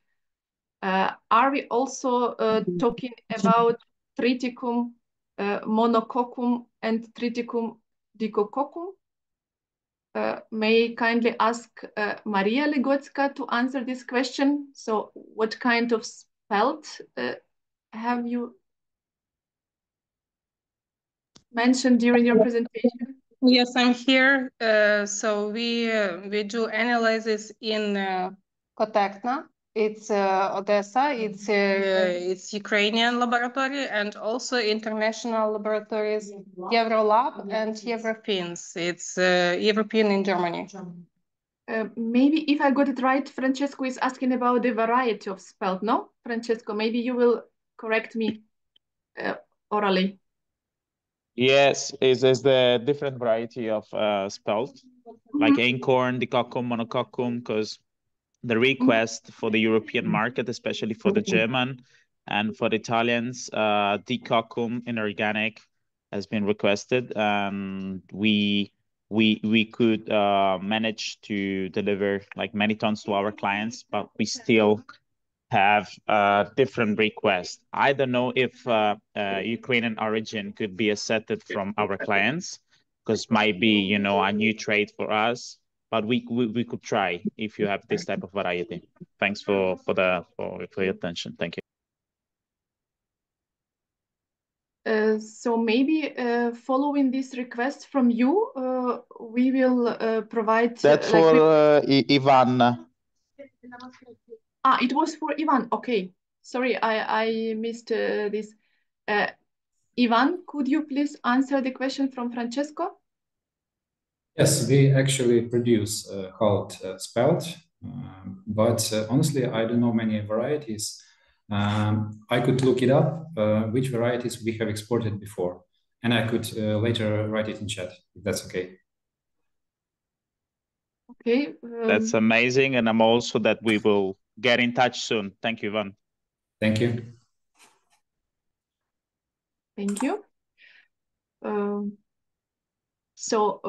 are we also talking about Triticum monococcum and Triticum dicococcum? May I kindly ask Maria Ligotska to answer this question? So what kind of spelt have you mentioned during your presentation? Yes, I'm here. So we do analysis in Kotekna. It's Odessa. It's Ukrainian laboratory and also international laboratories, Eurolab and Eurofins. It's European in Germany. Maybe if I got it right, Francesco is asking about the variety of spelt, no? Francesco, maybe you will correct me orally. Yes, is the different variety of spelt, like einkorn, dicoccum, monococcum, because the request for the European market, especially for the German and for the Italians, dicoccum inorganic has been requested. We could manage to deliver like many tons to our clients, but we still have different requests. I don't know if Ukrainian origin could be accepted from our clients, because might be, you know, a new trade for us, but we could try if you have this type of variety. Thanks for your attention. Thank you. So maybe following this request from you, we will provide... That's for Ivan. It was for Ivan. Okay. Sorry, I missed this. Ivan, could you please answer the question from Francesco? Yes, we actually produce halt spelt, but honestly, I don't know many varieties. I could look it up, which varieties we have exported before, and I could later write it in chat, if that's okay. Okay. That's amazing, and I'm also that we will get in touch soon. Thank you, Ivan. Thank you. Thank you. So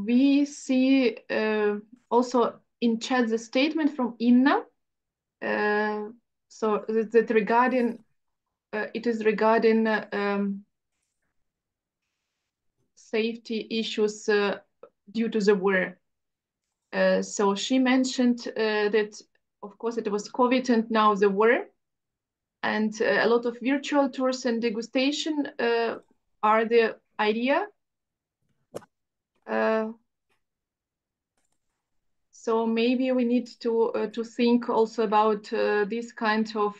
we see also in chat the statement from Inna. So that regarding it is regarding safety issues due to the war. So she mentioned that of course it was COVID and now the war, and a lot of virtual tours and degustation are the idea. So maybe we need to think also about this kind of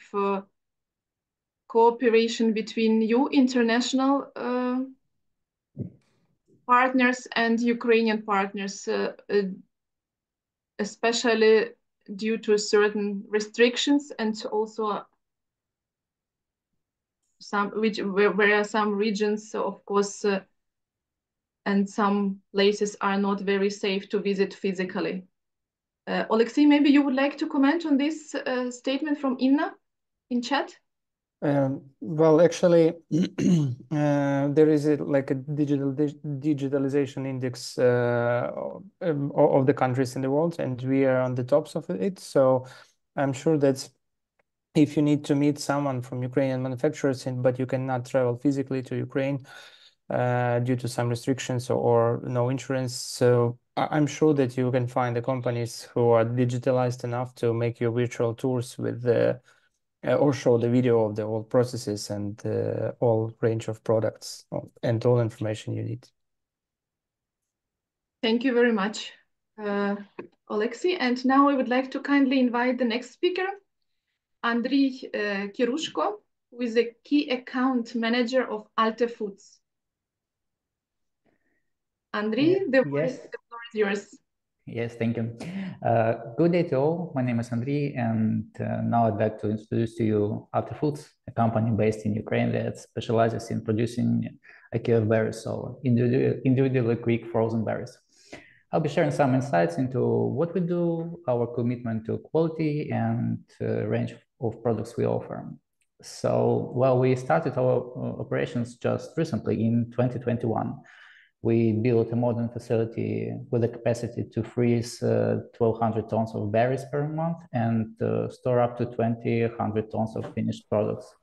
cooperation between you international partners and Ukrainian partners, especially due to certain restrictions and also where some regions, of course, and some places are not very safe to visit physically. Oleksii, maybe you would like to comment on this statement from Inna in chat? Well, actually, there is like a digitalization index of the countries in the world, and we are on the tops of it. So I'm sure that if you need to meet someone from Ukrainian manufacturers, but you cannot travel physically to Ukraine due to some restrictions or no insurance, so I'm sure that you can find the companies who are digitalized enough to make your virtual tours with the or show the video of the whole processes and all range of products and all information you need. Thank you very much. Oleksii. And now I would like to kindly invite the next speaker, Andriy Kirushko, who is the key account manager of Alta Foods. Andriy, the floor is yours. Yes, thank you. Good day to all. My name is Andriy, and now I'd like to introduce to you Alta Foods, a company based in Ukraine that specializes in producing IKEA berries, so individually quick frozen berries. I'll be sharing some insights into what we do, our commitment to quality, and range of products we offer. So, well, we started our operations just recently in 2021. We built a modern facility with the capacity to freeze 1,200 tons of berries per month and store up to 2,100 tons of finished products.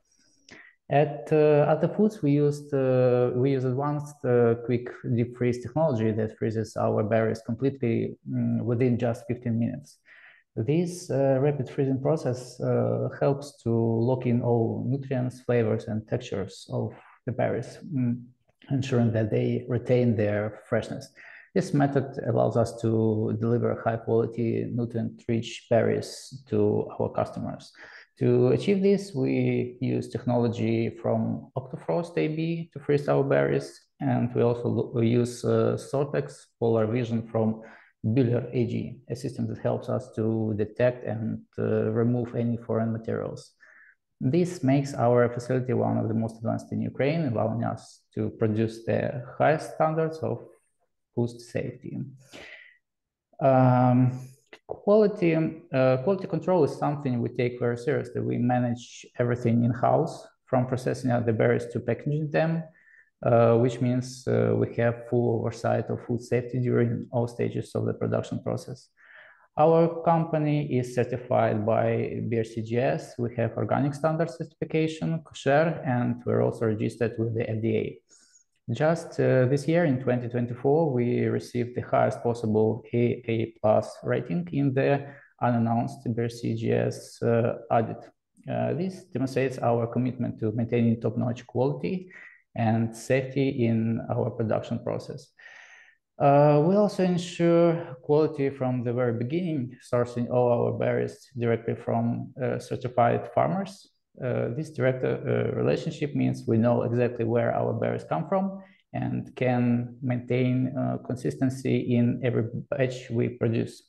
At Alta Foods, we use advanced quick deep freeze technology that freezes our berries completely within just 15 minutes. This rapid freezing process helps to lock in all nutrients, flavors, and textures of the berries, ensuring that they retain their freshness. This method allows us to deliver high-quality, nutrient-rich berries to our customers. To achieve this, we use technology from Octofrost AB to freeze our berries, and we also use Sortex Polar Vision from Bühler AG, a system that helps us to detect and remove any foreign materials. This makes our facility one of the most advanced in Ukraine, allowing us to produce the highest standards of food safety. Quality control is something we take very seriously. We manage everything in-house, from processing out the berries to packaging them, which means we have full oversight of food safety during all stages of the production process. Our company is certified by BRCGS. We have organic standard certification, kosher, and we're also registered with the FDA. Just this year, in 2024, we received the highest possible AA+ rating in the unannounced BRCGS audit. This demonstrates our commitment to maintaining top-notch quality and safety in our production process. We also ensure quality from the very beginning, sourcing all our berries directly from certified farmers. This direct relationship means we know exactly where our berries come from and can maintain consistency in every batch we produce.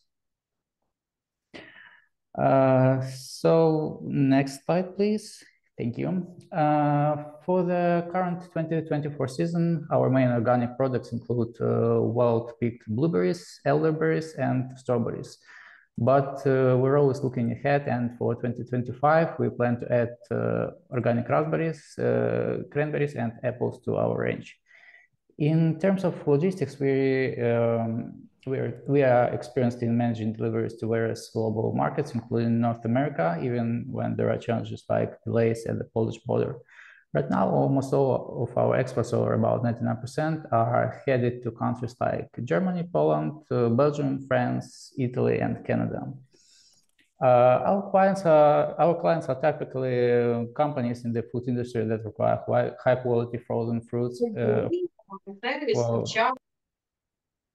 So next slide, please. Thank you. For the current 2024 season, our main organic products include wild-picked blueberries, elderberries, and strawberries. But we're always looking ahead, and for 2025, we plan to add organic raspberries, cranberries, and apples to our range. In terms of logistics, we are experienced in managing deliveries to various global markets, including North America, even when there are challenges like delays at the Polish border. Right now, almost all of our exports, or about 99%, are headed to countries like Germany, Poland, Belgium, France, Italy, and Canada. Our clients are typically companies in the food industry that require high-quality frozen fruits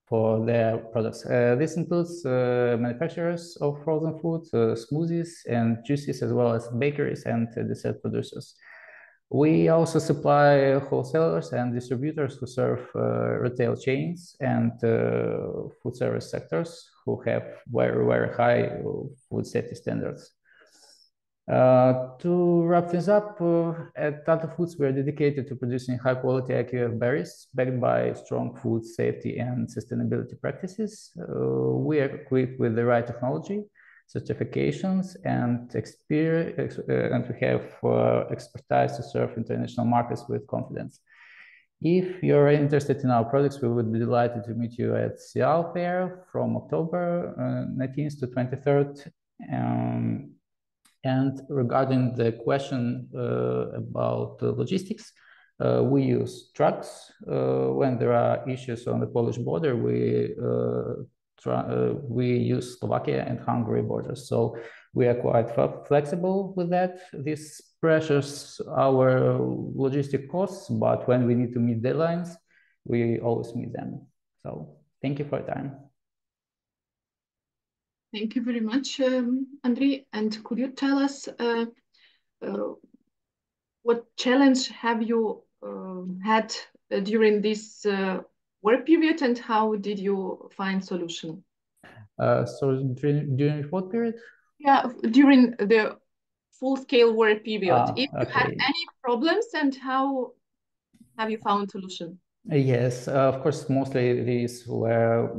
for their products. This includes manufacturers of frozen food, smoothies and juices, as well as bakeries and dessert producers. We also supply wholesalers and distributors who serve retail chains and food service sectors who have very, very high food safety standards. To wrap things up, at Alta Foods, we are dedicated to producing high-quality IKEA berries backed by strong food safety and sustainability practices. We are equipped with the right technology, certifications, and experience, and we have expertise to serve international markets with confidence. If you're interested in our products, we would be delighted to meet you at Seattle Fair from October 19th to 23rd. And regarding the question about logistics, we use trucks. When there are issues on the Polish border, we use Slovakia and Hungary borders. So we are quite flexible with that. This pressures our logistic costs, but when we need to meet deadlines, we always meet them. So thank you for your time. Thank you very much, Andrei. And could you tell us what challenge have you had during this war period, and how did you find solution? So during what period? Yeah, during the full-scale war period. If you had Okay. any problems, and how have you found solution? Yes, of course, mostly these were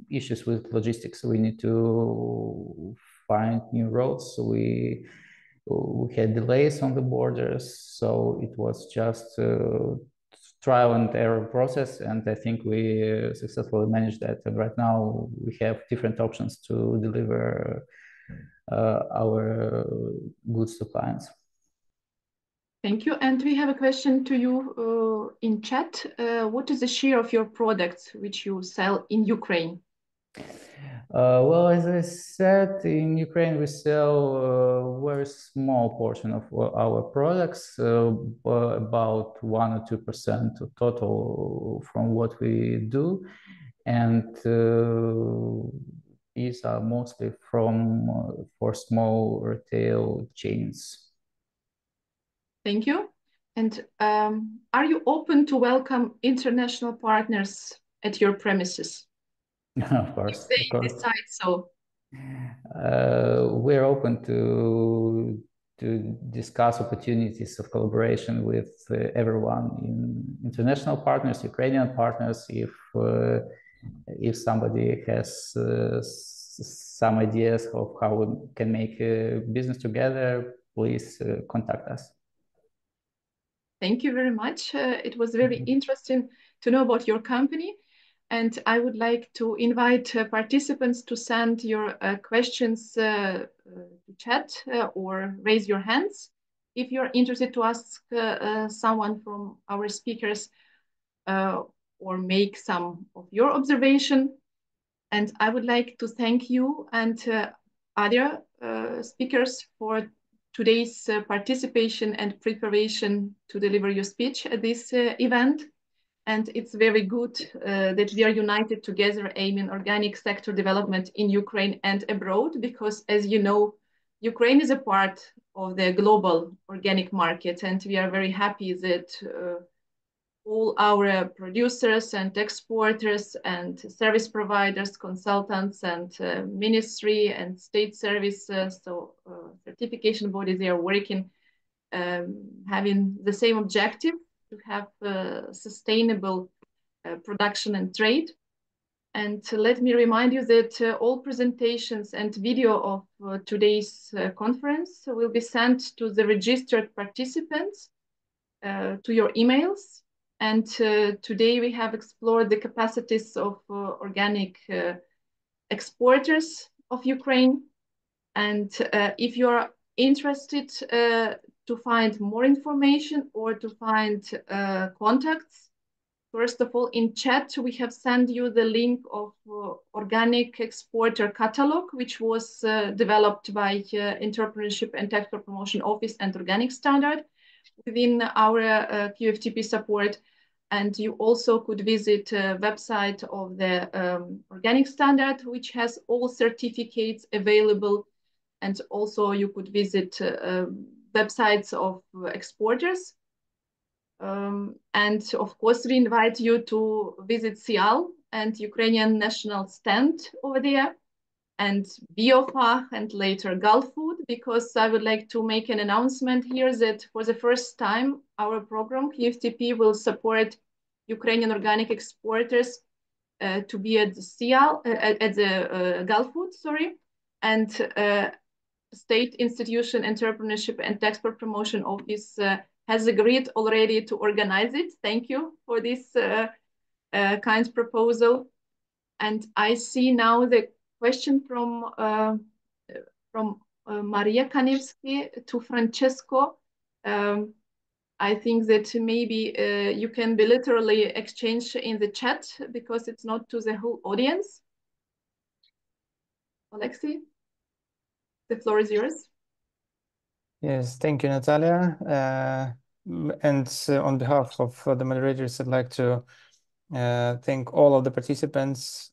issues with logistics. We need to find new roads. We had delays on the borders, so it was just a trial and error process, and I think we successfully managed that. And right now we have different options to deliver our goods to clients. Thank you. And we have a question to you in chat. What is the share of your products which you sell in Ukraine? Well, as I said, in Ukraine we sell a very small portion of our products, about 1 or 2% of total from what we do, and these are mostly for small retail chains. Thank you. And are you open to welcome international partners at your premises? Of course, if they decide so. We're open to discuss opportunities of collaboration with everyone, in international partners, Ukrainian partners. If somebody has some ideas of how we can make a business together, please contact us. Thank you very much. It was very interesting to know about your company. And I would like to invite participants to send your questions to chat or raise your hands if you're interested to ask someone from our speakers or make some of your observation. And I would like to thank you and other speakers for today's participation and preparation to deliver your speech at this event. And it's very good that we are united together aiming organic sector development in Ukraine and abroad, because as you know, Ukraine is a part of the global organic market, and we are very happy that all our producers and exporters and service providers, consultants and ministry and state service, certification bodies, they are working, having the same objective, to have sustainable production and trade. And let me remind you that all presentations and video of today's conference will be sent to the registered participants to your emails. And today we have explored the capacities of organic exporters of Ukraine. And if you are interested to find more information or to find contacts, first of all, in chat, we have sent you the link of Organic Exporter Catalog, which was developed by Entrepreneurship and Export Promotion Office and Organic Standard within our QFTP support. And you also could visit a website of the Organic Standard, which has all certificates available. And also you could visit websites of exporters. And of course, we invite you to visit CIAL and Ukrainian national stand over there, and BioFach and later Gulf Food, because I would like to make an announcement here that for the first time, our program QFTP will support Ukrainian organic exporters to be at the CIAL, at the Gulf Food, sorry, and State Institution Entrepreneurship and Export Promotion Office has agreed already to organize it. Thank you for this kind proposal. And I see now the question from Maria Kanevsky to Francesco. I think that maybe you can bilaterally exchange in the chat, because it's not to the whole audience. Oleksii, the floor is yours. Yes, thank you, Natalia. And on behalf of the moderators, I'd like to thank all of the participants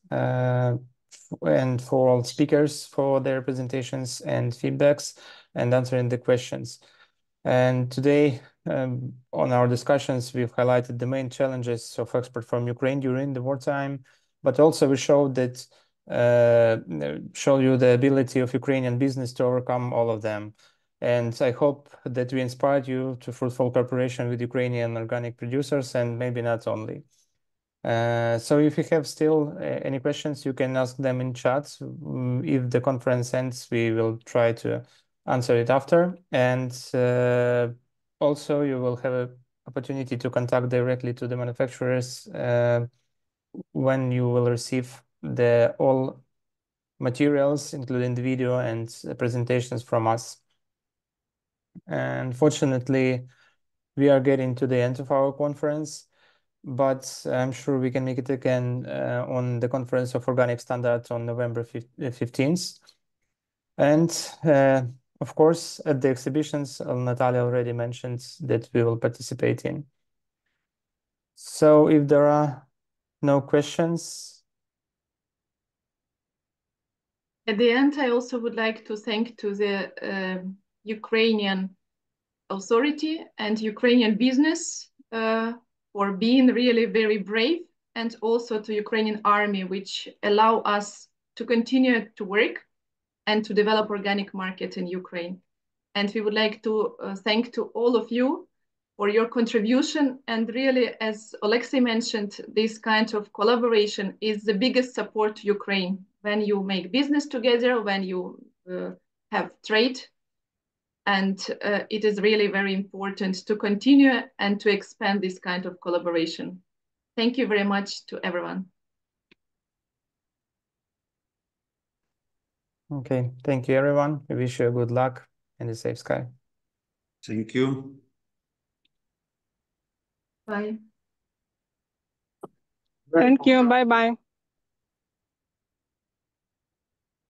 and for all speakers for their presentations and feedbacks and answering the questions. And today, on our discussions, we've highlighted the main challenges of export from Ukraine during the wartime, but also we showed that show you the ability of Ukrainian business to overcome all of them. And I hope that we inspired you to fruitful cooperation with Ukrainian organic producers, and maybe not only. So if you have still any questions, you can ask them in chat. If the conference ends, we will try to answer it after. And also you will have an opportunity to contact directly to the manufacturers when you will receive all materials, including the video and presentations from us. And fortunately, we are getting to the end of our conference, but I'm sure we can make it again on the conference of Organic Standards on November 15th. And of course, at the exhibitions, Natalia already mentioned that we will participate in. So if there are no questions. At the end, I also would like to thank to the Ukrainian authority and Ukrainian business for being really very brave, and also to Ukrainian army, which allow us to continue to work and to develop organic market in Ukraine. And we would like to thank to all of you for your contribution. And really, as Oleksii mentioned, this kind of collaboration is the biggest support to Ukraine. When you make business together, when you have trade, and it is really very important to continue and to expand this kind of collaboration. Thank you very much to everyone. Okay, thank you everyone. We wish you a good luck and a safe sky. Thank you. Bye. Thank you. Bye-bye.